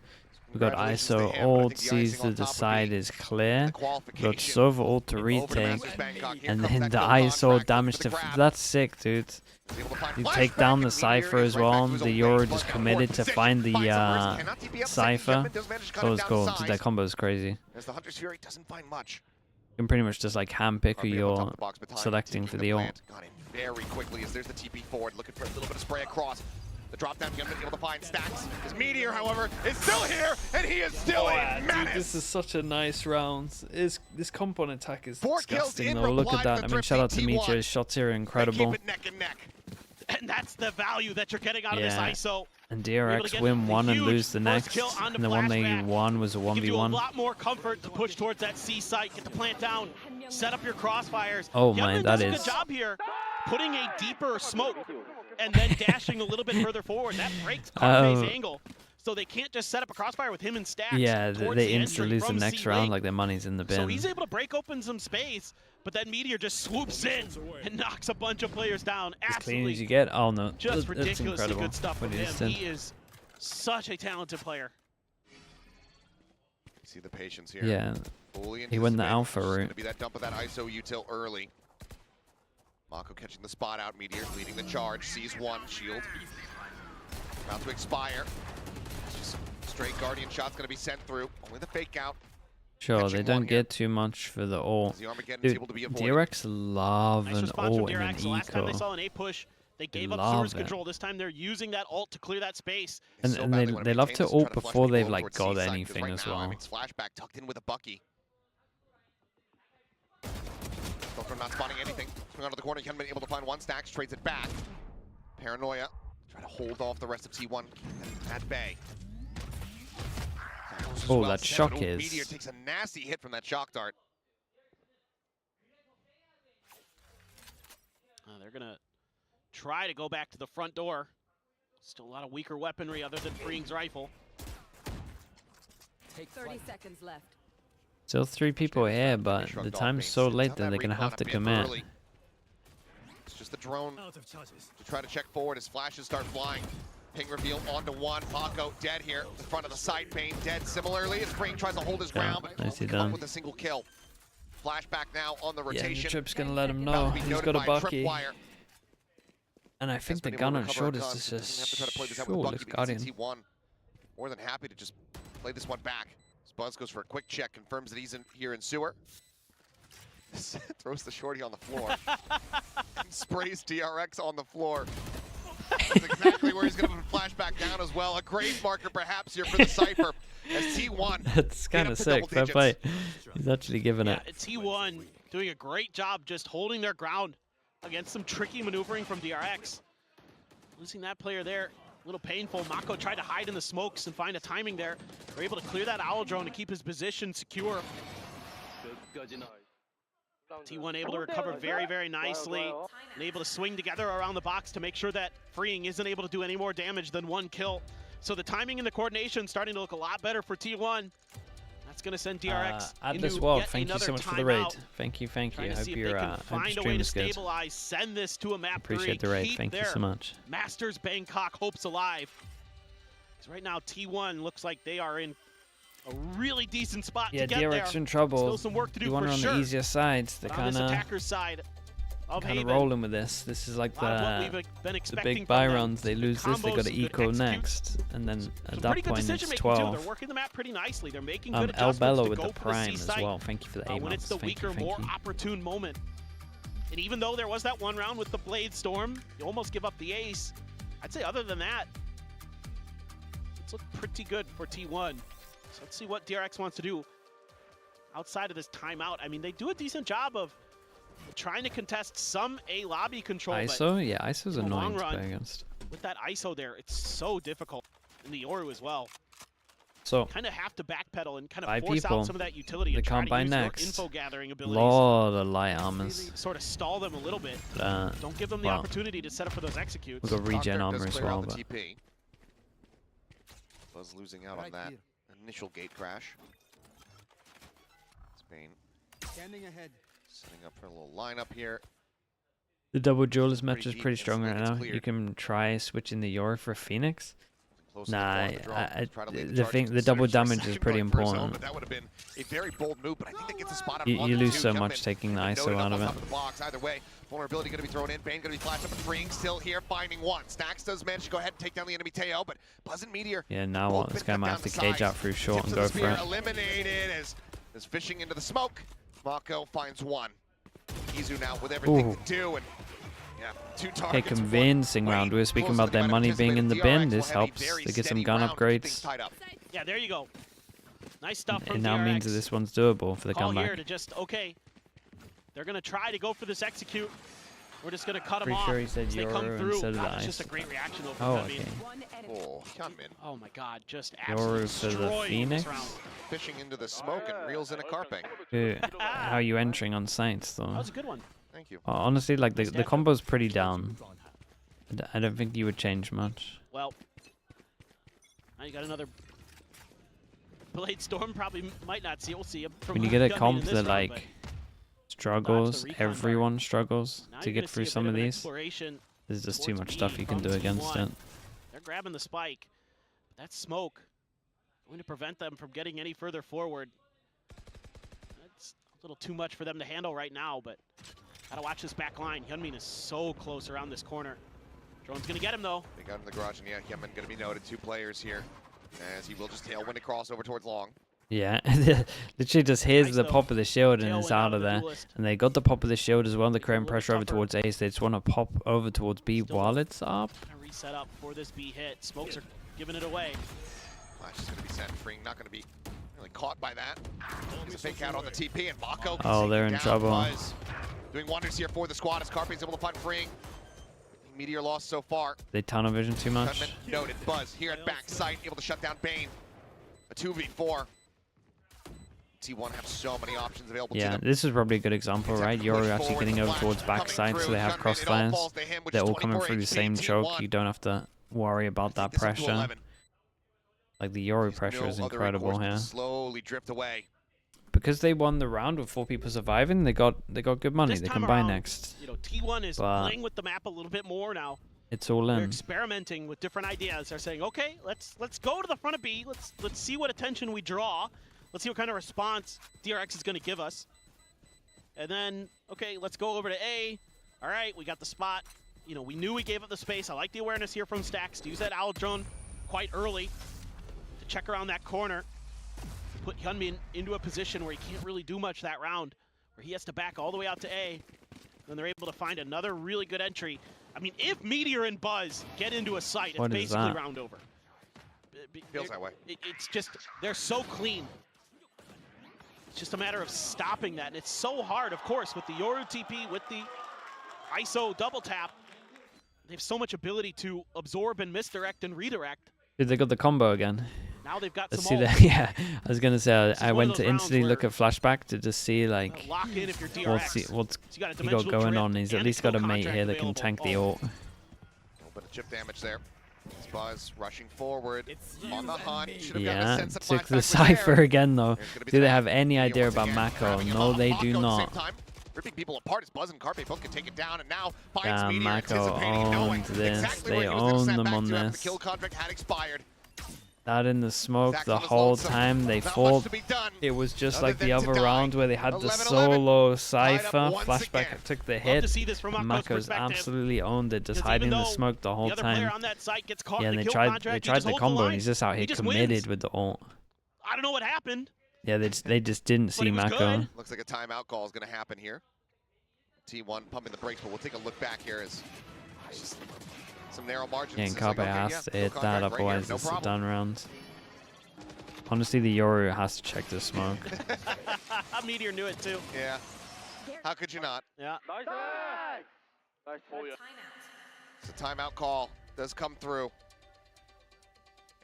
We got Congratulations to ISO him, but I ult, think the sees icing the on top would decide be is clear. the We got qualification Sova ult to over to retake. Masters Bangkok. Here And comes then that the kill box ISO back damage for to... the grab. That's sick, dude. He's able to find You flashback, take down the and Meteor Cypher is as right back well. to his The own Euro base. just Forward committed to position, find the finds the first, cannot TP up the second. Cypher. Hyunmin does manage to cut So him it's down cool. to Dude, size. that combo is crazy. As the Hunter's Fury doesn't find much. You can pretty much just like handpick who Carpe on top you're of the box, but time selecting taking for the the ult. plant. Got in very quickly as there's the TP forward, looking for a little bit of spray across. The drop down Hyunmin able to find stacks. His Meteor, however, is still here, and he is still a menace. Dude, this is such a nice round. This comp on attack is 4 kills disgusting in though. Look reply at to that. the I mean, shout out to thrifty T1. Meteor. His shots here are They incredible. keep it neck and neck. And that's the value that you're getting out of this Yeah. ISO. And able to DRX get win the one and huge lose the first next. kill on the And the one they flashback. won was a Gives you a 1v1. lot more comfort to push towards that C site, get the plant down, set up your crossfires. Oh Hyunmin my, does that a is... good job here, putting a deeper smoke and then dashing a little bit further forward. That breaks Carpe's angle. So they can't just set up a crossfire with him and stacks. Yeah, towards they the instantly entry lose the from next C round link. like their money's in the bin. So he's able to break open some space, but then Meteor just swoops in and knocks a bunch of players down. As clean Absolutely as you get. Oh no, just that's ridiculously incredible. good stuff what from he him. just did. He is such a talented player. See the patience here. Yeah, Fully he went the anticipating. alpha Just route. Gonna be that dump of that ISO util early. Mako catching the spot out. Meteor leading the charge. Sees one. Shield about to expire. It's just some straight Guardian shots gonna be sent through. Only the fake out. Sure, Catching they don't one here. get too much for the ult. As the Armageddon is Dude, able to be avoided. DRX love Nice an response from ult and an DRX. The last time they eco. saw an A push, they gave up love source it. control. This time they're using that ult to clear that space. They And so they badly wanna love maintain to this and try ult flush before people they've over like towards got C side, 'cause anything right as now, I well. mean, it's flashback tucked in with a Bucky. Filter not spotting anything. Swing onto the corner. Hyunmin able to find one. Stacks trades it back. Paranoia. Try to hold off the rest of T1 at bay. Oh, that shock Meteor is... takes a nasty hit from that shock dart. They're going to try to go back to the front door. Still a lot of weaker weaponry other than Freeing's rifle. 30 seconds left. Still 3 people here, but the time's so late that they're going to have to commit. It's just the drone Out of charges. to try to check forward as flashes start flying. Ping reveal onto one. Paco dead here. The front of the site. Bane dead similarly as Freeing tries to hold his ground, but nicely come up done. with a single kill. Flashback now on the Yeah, rotation. Trip's going to let him About know to be he's noted got a by bucky. Tripwire. And I think the Has been gun able on to recover short a is gun, just so a doesn't have to try to play this out with shortless Bucky because Guardian. it's T1. More than happy to just play this one back. Buzz goes for a quick check, confirms that he's in here in sewer. Throws the shorty on the floor. And sprays DRX on the floor. That's exactly where he's going to put flashback down as well. A great marker perhaps here for the Cypher as T1. That's kind of sick. Fair play. He's actually giving it. T1 doing a great job just holding their ground against some tricky maneuvering from DRX. Losing that player there, a little painful. Mako tried to hide in the smokes and find a timing there. They're able to clear that owl drone to keep his position secure. T1 able to recover very, very nicely and able to swing together around the box to make sure that Freeing isn't able to do any more damage than 1 kill. So the timing and the coordination starting to look a lot better for T1. That's going to send DRX Atlas into Walt, yet thank you another so much for the raid. timeout. Thank you, thank you. Trying I to hope see if your they can find a way stream to is good. stabilize, send this to a map Appreciate 3, the raid. keep Thank you their so much. Masters Bangkok hopes alive. Because right now T1 looks like they are in a really decent spot Yeah, to get there. DRX in trouble. Still some work to do You for want her on sure. the easier sides. They're But on this kind attacker's side of of Haven, rolling with this. This is like a lot of what the we've been expecting big from buy them. rounds. They Some lose this, they combos, got to some good eco executes. next, and then Some at that pretty good point it's decision-making too. 12. They're working the map pretty nicely. They're making good El adjustments Bello to with go the for prime C as site, well. Thank you for the when it's A-mounts. the Thank you, weaker, thank more you. opportune moment. And even though there was that one round with the Blade Storm, you almost give up the ace. I'd say other than that, it's looked pretty good for T1. So let's see what DRX wants to do outside of this timeout. I mean, they do a decent job of trying to contest some A lobby control. ISO? Yeah, ISO's in the long annoying to run, play against. With that ISO there, it's so difficult. And the Yoru as well. So, Kind of have to backpedal and kind of 5 force people. out some of that utility They and try can't to buy use next. your info gathering abilities. lot of light armors. Sort of stall them a little bit. Don't give them the well, opportunity to set up for those executes. We've got regen Doctor armor does as clear out well, the but TP. Buzz losing out on that initial gate crash. Spain Standing ahead. setting up for a little lineup here. the double duelist match pretty is deep, pretty it's strong like right it's now. cleared. You can try switching the Yoru for Phoenix. Close to the Nah, front of the drone. Try to lead the charge thing, into the double center for a damage is second, pretty going for a zone, important. but that would have been a very bold move, but I think that gets a spot out You of lose two. so Youngman much taking the noted ISO up out of on it. top the box. Either way, vulnerability going to be thrown in. Bane going to be flashed up, and Freeing still here, finding one. Stacks does manage to go ahead and take down the enemy Teo, but Buzz and Meteor. Yeah, now what? This guy might have to cage out through short Tips and of go the for spear it. eliminated as fishing into the smoke. Mako finds one. Izu now with everything Ooh. to do, and yeah, 2 Okay, targets. convincing round. We were speaking about their money being in the bin. This helps. They get some gun upgrades. Yeah, there you go. Nice stuff from It now DRX. means that this one's doable for the Call here comeback. to just, okay, they're going to try to go for this execute. We're just going to cut them Pretty off sure he said as they come Yoru through. instead of the That's just a ice. great reaction though from Oh, Heavy. okay. One enemy. Oh, Hyunmin Oh my god, just Yoru absolutely for the destroying Phoenix. this round. fishing into the smoke and reels in a carping. How are you entering on sites That though? was a good one. Thank you. Honestly, like the Step. combo's pretty down. I don't think you would change much. Well, now you got another Blade Storm. Probably might not see. We'll see. When you get a Gunman in comp this that round, like struggles, recon dart. everyone struggles now to you're gonna get through see a some bit of an these. exploration. There's just too towards much B stuff you can from do against T1. it. They're grabbing the spike. That smoke going to prevent them from getting any further forward. That's a little too much for them to handle right now, but gotta watch this back line. Hyunmin is so close around this corner. Drone's gonna get him though. They got in the garage, and yeah, Hyunmin going to be noted. 2 players here, as he will just tailwind across over towards long. Yeah, literally just hears Nice the though. pop of the shield and Tailwind it's out of the there. duelist. And they got the pop of the shield as well. They're creating little pressure over tougher. towards Ace. They just want to pop over towards B Still while it's up. Gonna reset up for this B hit. Smokes are giving it away. Flash is going to be sent. Freeing not going to be really caught by that. There's a fake out on the TP, and Mako. Oh, they're in down. trouble. Buzz doing wonders here for the squad as Carpe's able to find Freeing. Meteor lost so far. They tunnel vision too much. Hyunmin noted. Buzz here at backside, able to shut down Bane. A 2v4. T1 have so many options available to Yeah, them. this is probably a good example, right? Yoru actually getting over towards backside, so they have crossfires. They're all coming through the same choke. You don't have to worry about that pressure. Like the Yoru pressure is incredible here. Slowly drift away. Because they won the round with 4 people surviving, they got good money. They can buy next. You know, T1 is playing with the map a little bit more now. It's all They're in. experimenting with different ideas. They're saying, okay, let's go to the front of B. Let's see what attention we draw. Let's see what kind of response DRX is going to give us. And then, okay, let's go over to A. All right, we got the spot. You know, we knew we gave up the space. I like the awareness here from Stacks to use that owl drone quite early to check around that corner. Put Hyunmin into a position where he can't really do much that round, where he has to back all the way out to A. Then they're able to find another really good entry. I mean, if Meteor and Buzz get into a site, it's basically round over. Feels that way. It's just, they're so clean. It's just a matter of stopping that. And it's so hard, of course, with the Yoru TP, with the ISO double tap. They have so much ability to absorb and misdirect and redirect. Dude, they got the combo again. Now they've got Let's some see that. Yeah, I was gonna say I went to instantly look at flashback to just see like lock in if you're what's DRX. he got going on. He's at least got a mate here that can tank the ult. A little bit of chip damage there. Buzz rushing forward on the hunt. Yeah, took the Cypher again though. Do they have any idea about Mako? No, they do not. Ripping people apart as Buzz and Carpe both can take it down, and now finds Meteor Mako anticipating, knowing owned this. exactly They where he was gonna own snap them back on to after this. the kill contract had expired. That in the smoke Zach's the on his whole lonesome. time they Not much fought. to be done It was just other like the than other to die. round where they had the 11-11. solo Cypher. Tied up once Flashback again. took the Love hit. to see this from Mako's Mako's perspective. absolutely owned it, just Because hiding even in the though smoke the whole the other player time. on that site gets caught Yeah, in and the they kill tried contract, he the just holds combo, line. and he's just out He here just committed wins. with the ult. I don't know what happened. Yeah, they just didn't see it was Mako. good. Looks like a timeout call is going to happen here. T1 pumping the brakes, but we'll take a look back here as just some narrow margins. Yeah, and It's Carpe like, okay, has yeah, to kill hit that, contract right here, otherwise no it's a problem. done round. Honestly, the Yoru has to check the smoke. Meteor knew it too. Yeah. How could you not? Yeah. It's a timeout call. Does come through.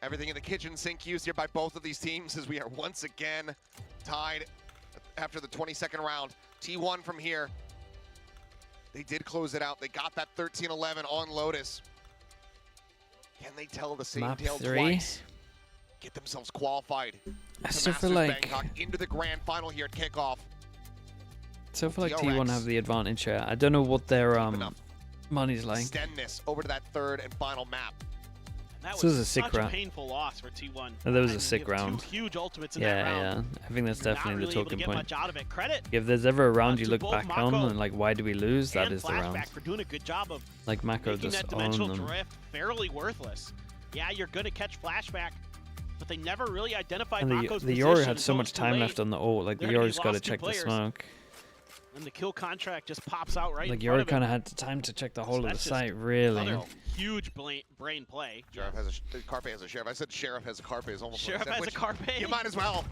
Everything in the kitchen sink used here by both of these teams as we are once again tied after the 22nd round. T1 from here. They did close it out. They got that 13-11 on Lotus. Can they tell the same Map tale 3. twice? Get themselves qualified. I to still feel Masters like Bangkok into the grand final here at kickoff. T1 DRX. have the advantage here. I don't know what their enough. money's like. Extend this over to that third and final map. That This was was a sick such a round. painful loss for T1. That was a And sick you have round. Two huge ultimates in that Yeah, round. yeah. I think that's You're definitely not the really able to talking get point. much out of it. Credit If there's ever a round you to look both back on Mako and like, why do we lose? That and is the round. Flashback for doing a good job of Like Mako making just that owned dimensional them. drift fairly worthless. Yeah, you're going to catch Flashback, but they never really identified And Mako's the position Yoru had so until much it's too time late. left on the ult. Like the There he Yoru's got to lost two check the players. smoke. And the kill contract just pops out right Like in front Yoru of kind him. of had the time to check the whole of the that's just site, really. Another huge brain play. Sheriff has a Carpe has a sheriff. I said Sheriff has a Carpe is almost Sheriff what I said, has a which Carpe. You might as well.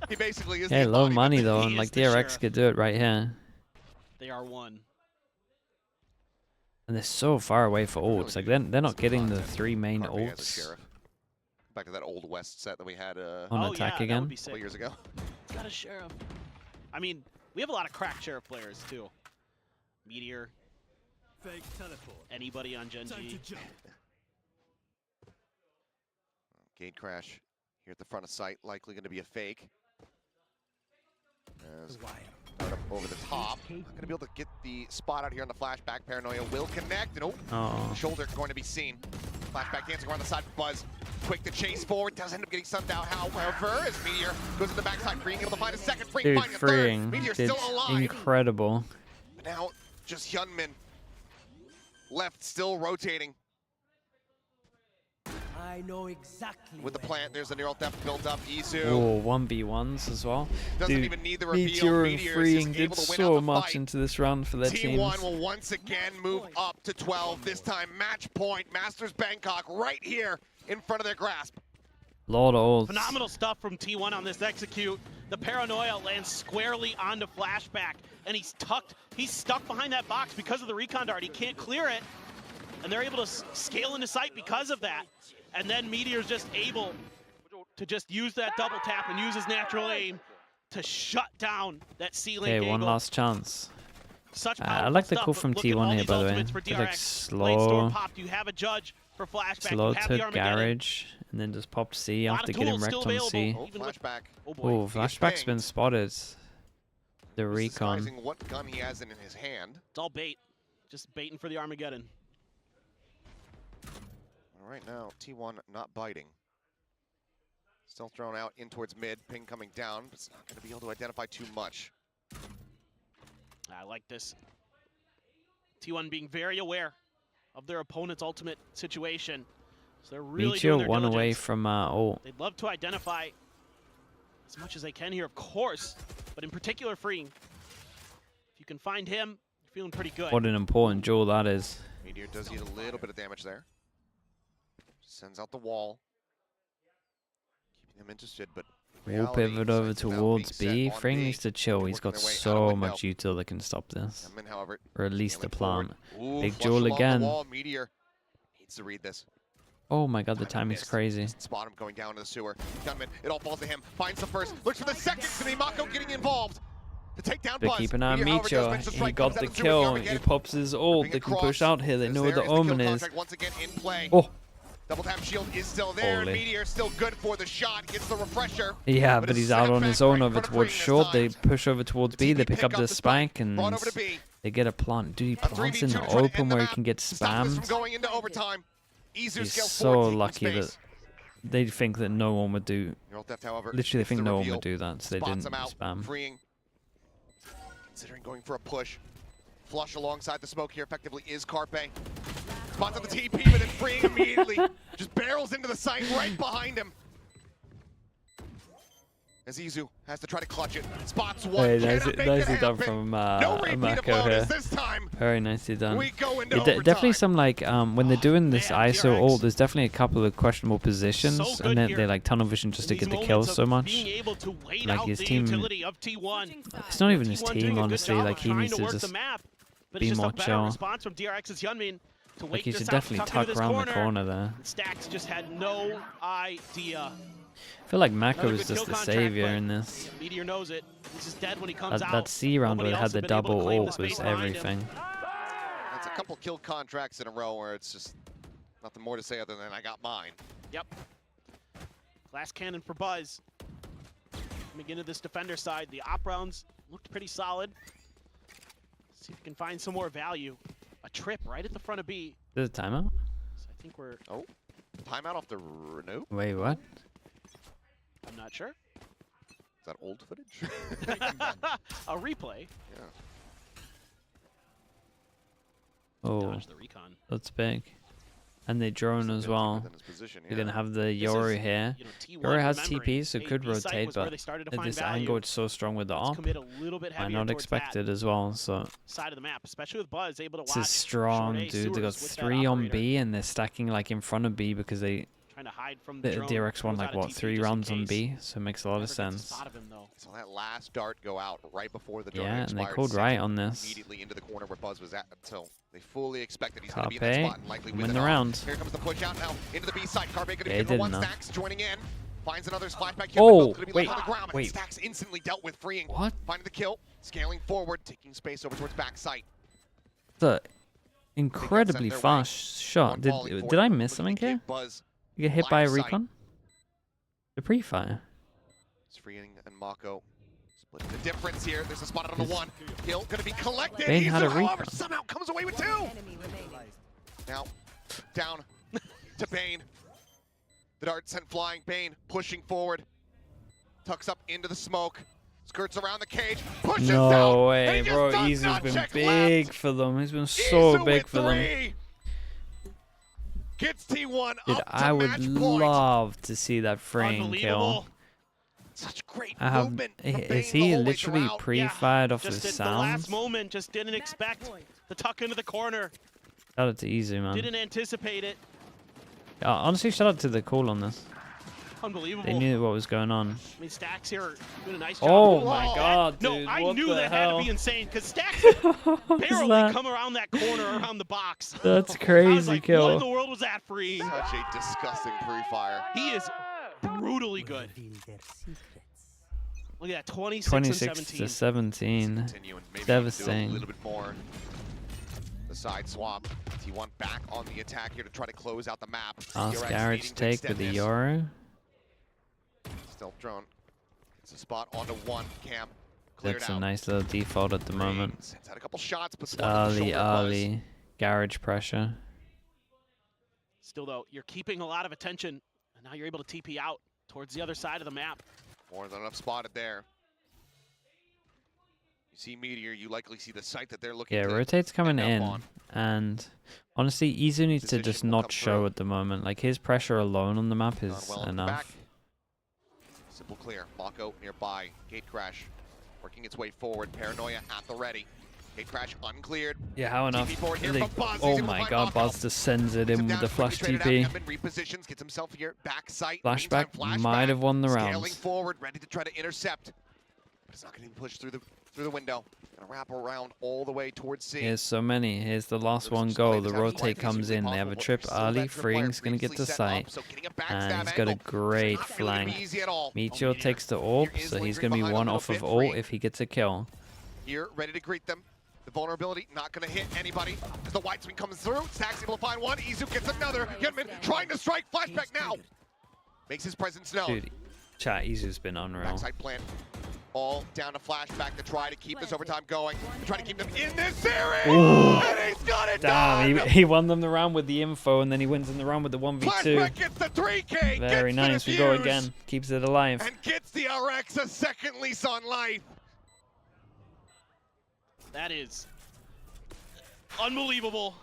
He basically is. Hey, the low embodiment. money though, He and is like the DRX sheriff. could do it right here. They are one. And they're so far away for Really ults. Like good. they're not Some getting the content. 3 main Carpe as a ults sheriff. Back to that old West set that we had on Oh, attack yeah, that again. would be a couple sick. years ago. It's got a sheriff. I mean, we have a lot of crack sheriff players too. Meteor, Fake teleport. anybody on Gen Time G. to jump. Gate crash here at the front of site, likely going to be a fake. As Wire. start up over the top. Not going to be able to get the spot out here on the flashback. Paranoia will connect, and oh, Oh, shoulder going to be seen. Flashback dancing around the side for Buzz. Quick to chase forward, does end up getting sunned out. However, as Meteor goes to the backside, freeing able to find a second, freeing dude, finding a third. freeing. Meteor's Did still alive. incredible. But now just Hyunmin left, still rotating I know exactly. with the where plant. you There's are. a neural theft built up. Isu Oh, 1v1s as well. doesn't Dude, even need the reveal. Meteor and Meteor is freeing just did able to win out so the much fight. into this round for their teams. T1 will once again move up to 12. This time match point. Masters Bangkok right here in front of their grasp. Lord of ults. Phenomenal stuff from T1 on this execute. The Paranoia lands squarely onto Flashback, and he's stuck behind that box because of the recon dart. He can't clear it, and they're able to scale into sight because of that. And then Meteor's just able to just use that double tap and use his natural aim to shut down that ceiling. Okay, one last chance. Such I like the powerful call stuff, from but look at all T1 here, these by the way. ultimates for It's like DRX. Blade Storm slow, popped. You have a judge for flashback. slow You have the to Armageddon. garage, and then just popped C Lot after of getting tools wrecked still on C. available. Oh, Even with- flashback. Oh boy. Oh, He gets flashback's been banged. spotted. The recon. Disguising what gun he has in his hand. It's all bait. Just baiting for the Armageddon. All right, now T1 not biting. Still thrown out in towards mid. Ping coming down, but it's not going to be able to identify too much. I like this. T1 being very aware of their opponent's ultimate situation. So they're really doing Meteor their one away diligence. from ult. They'd love to identify as much as they can here, of course, but in particular Freeing. If you can find him, you're feeling pretty good. What an important duel that is. Meteor does get a little bit of damage there. Sends out the wall. Keeping them interested, but We'll reality, pivot over sights now towards being B. set on Frame B. needs to chill. He's Working got their way out of so window. much util that can stop this. Emmin, however, Or at least the sailing plant. forward. Ooh, Big flush duel along the again. wall. Meteor needs to read this. Oh my god, the Timing timing's missed. crazy. Just spot him going down to the sewer. Gunman, it all falls to him. Finds the first, looks for the second. Gonna be Mako getting involved. The takedown But buzz. keep an eye on Meteor, however, does Meteor. manage to He strike, got comes the out of sewer, kill. He Armageddon. pops his ult. Moving They can across, push out here. They as know where there the is kill omen is. contract once again in play. Oh, Double tap shield is still there. And Holy. Meteor still good for the shot. Gets the refresher. yeah, But but a he's out on setback his own right in over front of towards Freeing this short. They time. push over towards The B. They TP pick up up the the spike and Brought over to B. they get a plant. Dude, he A plants 3v2 in to the try to end open the where he map. can get Stop this from spammed. going into overtime. Izu He's scales so forward, taking lucky that space. they think that no one would do. Neural Theft, however, Literally, they gets think the no one reveal. would do that, so they Spots didn't him out, spam. Freeing. Considering going for a push. Flush alongside the smoke here effectively is Carpe. Spots on the TP, but then Freeing immediately just barrels into the site right behind him. As Izu has to try to clutch it. Spots one. Hey, Cannot make it nicely done happen. from No repeat of Mako Lotus here. this time. Very nicely done. We go into Yeah, overtime. definitely some like when they're doing this man, ISO DRX. ult, there's definitely a couple of questionable positions, So good and then here. they like tunnel vision just to These get the moments kills of so much. Being able to wait Like out his the team- utility of T1. It's not even his T1 doing team, a good honestly. job Like of he trying needs to to work just the map, but be it's just more a better chill. response from DRX's Yunmin to wait like he this should out, definitely tuck into tuck this around the corner there. Stacks just had no idea. I feel like Mako Another is good just kill the contract, savior but in this. Meteor knows it. He's just dead when he comes out. That C round where Nobody they had else the been able to double claim the ult space was behind him. everything. That's a couple kill contracts in a row where it's just nothing more to say other than I got mine. Yep. Glass cannon for Buzz. Coming into this defender side, the op rounds looked pretty solid. See if we can find some more value. A trip right at the front of B. Is it a timeout? So I think we're. Oh, timeout off the Renault? Wait, what? I'm not sure. Is that old footage? A replay. Yeah. Oh, Dodge the recon. that's big. And they drone as well. Within his position, You're gonna yeah. have the This Yoru is, here. you know, T1 Yoru has remembering, TP, so hey, could B site rotate, was where but they started to at find this value. angle, it's so strong with the Let's op. commit a little bit Might heavier not towards expect that it as well, so side of the map, especially with Buzz able to this watch is strong, short A dude. They got sewers with that 3 on operator, B, and they're stacking like in front of B because they trying to hide from the drone. DRX won Throws like out a what TP 3 just in rounds on case. B, so it makes a lot Never of gets a sense. spot of him, though. So that last dart go out right before the drone Yeah, and they expired, called sent right him on this. immediately into the corner where Buzz was at, so they fully expected he's going to be in that Carpe, spot and likely win win the it all. round. Here comes the push out now into the B side. Carpe going to Yeah, be he for one. did enough. Stacks joining in. Finds another flashback here. Oh, Going to be wait, left on the ground. wait. Stacks instantly dealt with, freeing. What? Finding the kill, scaling forward, taking space over towards back sight. The incredibly their way. fast shot. One Did volley did forward, I miss looking something to give here? Buzz You get hit by a line of sight. recon? The pre-fire. It's freeing and Mako. Splitting the difference here. There's a spot on the one. Kill going to be collected. Bane had a Izu, however, recon. somehow comes away with 2. Enemy remaining. Now, down to Bane. The dart sent flying. Bane pushing forward. Tucks up into the smoke. Skirts around the cage. Pushes down. No and way, he bro. just does Izu's not been check big left. for them. He's been so Izu big with for them. 3. Gets T1 Dude, up to I would match point. love to see that frame kill. Unbelievable. Such great I have. movement from Bane Is the he whole way literally throughout. pre-fired off Just the at the last sounds? moment, just didn't expect the tuck into the corner. Shout out to Izu, man. Didn't anticipate it. Honestly, shout out to the call on this. Unbelievable. They knew what was going on. I mean, Stacks here doing a nice job. Oh Whoa. my That- god, No, dude. I what knew the that hell? had to be insane because Stacks What is barely that? come around that corner around the box. That's I was crazy like, kill. what in the world was that free? Such a disgusting pre-fire. He is brutally good. Reveal their secrets. Look at that, 26 26 and to 17. 17. Continue and maybe even do Devastating. a little bit more. The side swap. T1 back on the attack here to try to close out the map. Last DRX garage needing to take extend with the this. Euro. Stealth drone. It's a spot onto one. Cam cleared That's out. a nice little default at the moment. It's had a couple shots, but It's the one on the shoulder was. early garage pressure. Still though, you're keeping a lot of attention, and now you're able to TP out towards the other side of the map. More than enough spotted there. You see Meteor, you likely see the site that they're looking Yeah, to rotate's coming end in, up on. and honestly, Izu needs to Decision just will not come show through. at the moment. Like, his pressure alone on the map Gone is well in the back. enough. Simple clear. Mako nearby. Gate crash. Working its way forward. Paranoia at the ready. Gate crash uncleared. Yeah, how enough? TP forward here They- from Buzz. oh He's able to my find god, Mako. Buzz just sends it Puts him in with down, the quickly flash traded out. TP. Edmund repositions, gets himself here back sight. Flashback Meantime, might have won the Scaling round. forward, ready to try to intercept. But it's not going to push through the window. Gonna wrap around all the way towards C. Here's so many. Here's the last one Just go. play The this out as rotate lightly as comes humanly in. They have a possible, trip but still early. that trip player Freeing's going to get previously the set site. up, so getting a And backstab he's got a angle. great Not really gonna be flank. easy at all. Meteor takes the orb, Meteor is so he's lingering going to be behind a one little off of bit. ult Freeing if he gets a kill. here, ready to greet them. The vulnerability not going to hit anybody as the white swing comes through. Stack's able to find one. Izu gets another. Yunmin trying to strike. Flashback now. Makes his presence known. Dude, chat, Izu's been unreal. Backside plant. All down to flashback to try to keep this overtime going. To try to keep them in this series. Ooh. And he's got it Damn, done. he won them the round with the info, and then he wins in the round with the 1v2. Flashback gets the 3K. Very gets the nice. We go defuse, again. Keeps it alive. And gets the DRX a second lease on life. That is unbelievable.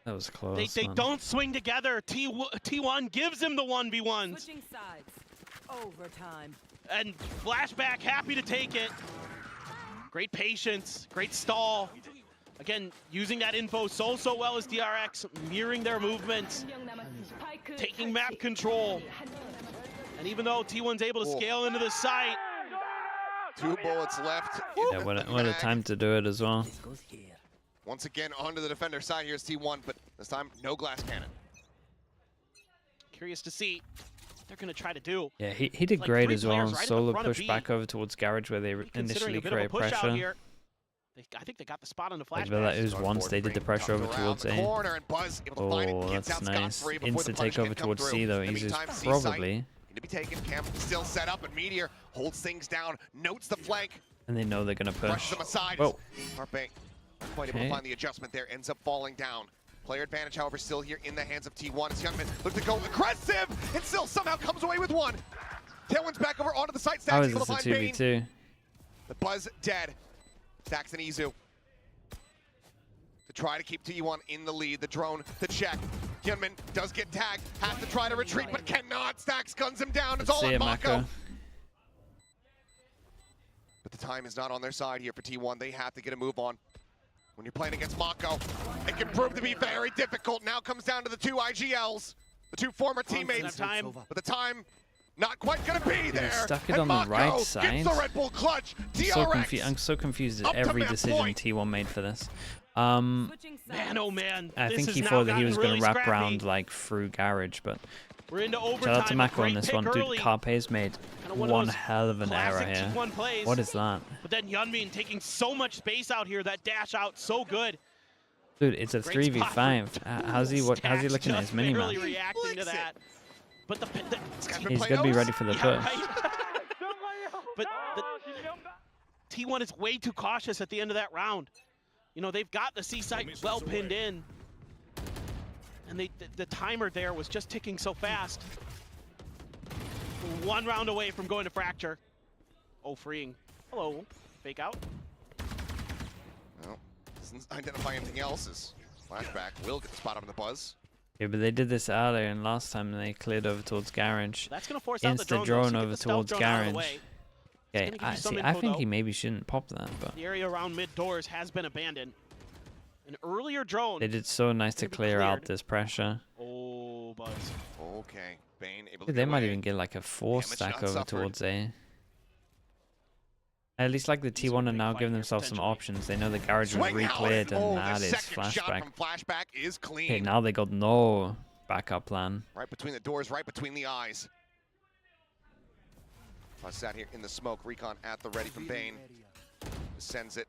That was close. They man. don't swing together. T1 gives him the 1v1s. Switching sides. Overtime. And Flashback happy to take it. Great patience, great stall. Again, using that info so well as DRX, mirroring their movements, taking map control. And even though T1's able to scale into the site, 2 bullets left. Yeah, what a time to do it as well. Once again, onto the defender side. Here's T1, but this time, no glass cannon. curious to see what they're going to try to do. Yeah, he did Like great 3 as well. players right at the Solo front of push B. back over towards garage where they Considering initially a bit of a create push out pressure. here. I think they got the spot on the Like, flashback. it was once they did the pressure over towards A. Corner and Buzz able to find it, Oh, gets that's out nice. scot-free before Instant the punch takeover can come towards through. C though. In the He's meantime, C probably. site to be taken. Cam still set up, and Meteor holds things down, notes the flank, And they know they're gonna brushes push. them aside. Whoa. Harpe not quite able to Okay. find the adjustment there, ends up falling down. Player advantage, however, still here in the hands of T1 as Youngman look to go aggressive, and still somehow comes away with one. Tailwind's back over onto the site. How Stacks is able this to a find Bane. 2v2? The Buzz dead. Stacks and Izu to try to keep T1 in the lead. The drone to check. Hyunmin does get tagged, has to try to retreat, but cannot. Stacks guns him down. It's Let's all see on it, Mako. Mako. But the time is not on their side here for T1. They have to get a move on. When you're playing against Mako, it can prove to be very difficult. Now comes down to the 2 IGLs, the 2 former teammates. Time. But the time not quite gonna be there. stuck it And on the Mako right gets side. the Red Bull clutch. So DRX. I'm so confused Up at to every map decision point. T1 made for this. Switching sides. Man, oh man. I this think has he now thought that he gotten was going really to wrap scrappy. around like through garage, but We're into overtime. shout out to Mako on Great this pick one. early. Dude, Carpe's made Kinda one of one those hell of an error classic here. T1 plays. What is that? But then Yeonmin taking so much space out here. That dash out so good. Dude, it's a Great spot 3v5. for How's he looking at Stacks his just minimap? barely reacting to Likes it. that. But the This guy's been He's playing gonna be O's. ready for the yeah, push. right? But T1 is way too cautious at the end of that round. You know, they've got the C site well pinned in. And the timer there was just ticking so fast. 1 round away from going to fracture. Oh, freeing. Hello, fake out. Well, doesn't identify anything else as flashback will get the spot on the Buzz. Yeah, but they did this earlier, and last time they cleared over towards garage. That's going to force out the Insta drone, drone though, so get over the stealth towards drone out of the garage. way. Okay, gonna give you some I info, think though. he maybe shouldn't pop that, but The area around mid doors has been abandoned. An earlier drone. they did so nice to Gonna be clear out cleared. this pressure. Oh, Buzz. Okay, Bane able to Dude, get they might away. even get like a 4 Damage stack not over suffered. towards A. At least like the These are T1 are big now fight giving here, themselves some potentially. options. They know the garage was Swing out, re-cleared, and oh, that the is second shot flashback. from flashback is clean. Okay, now they got no backup plan. Right between the doors, right between the eyes. Sat here in the smoke. Recon at the ready from Bane. Sends it.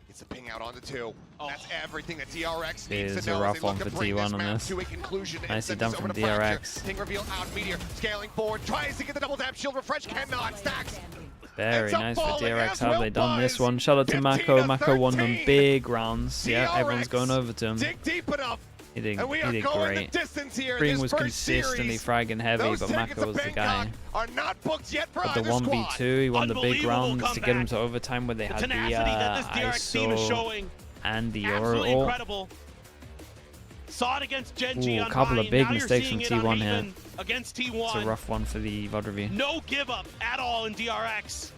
Gets a ping out on the 2. That's everything that DRX needs It's to know. a rough as they look one to for bring T1 this on map this. to a conclusion and Nicely send done this from over to Fracture. DRX. Ping reveal out Meteor. Scaling forward. Tries to get the double tap shield. Refresh cannot. Stacks. Very Ends up nice for falling DRX. as How have well, they done this boys. one? Shout out to 15 Mako. to Mako won them 13. big rounds. Yeah, everyone's DRX, going over to him. Dig deep enough. He did And we are going great. the distance here. Green this was first consistently series. fragging heavy, Those but tickets Mako was to the guy. Bangkok are not booked yet for But the either 1v2, squad. he won the big Unbelievable rounds to get him comeback. to overtime where they The had the tenacity that this DRX team is ISO showing. and the Absolutely Euro. incredible. Saw it against Genji Ooh, on a couple of Vine. big Now you're mistakes seeing from it on T1 here. Haven against T1. It's a rough one for the VOD review. No give up at all in DRX.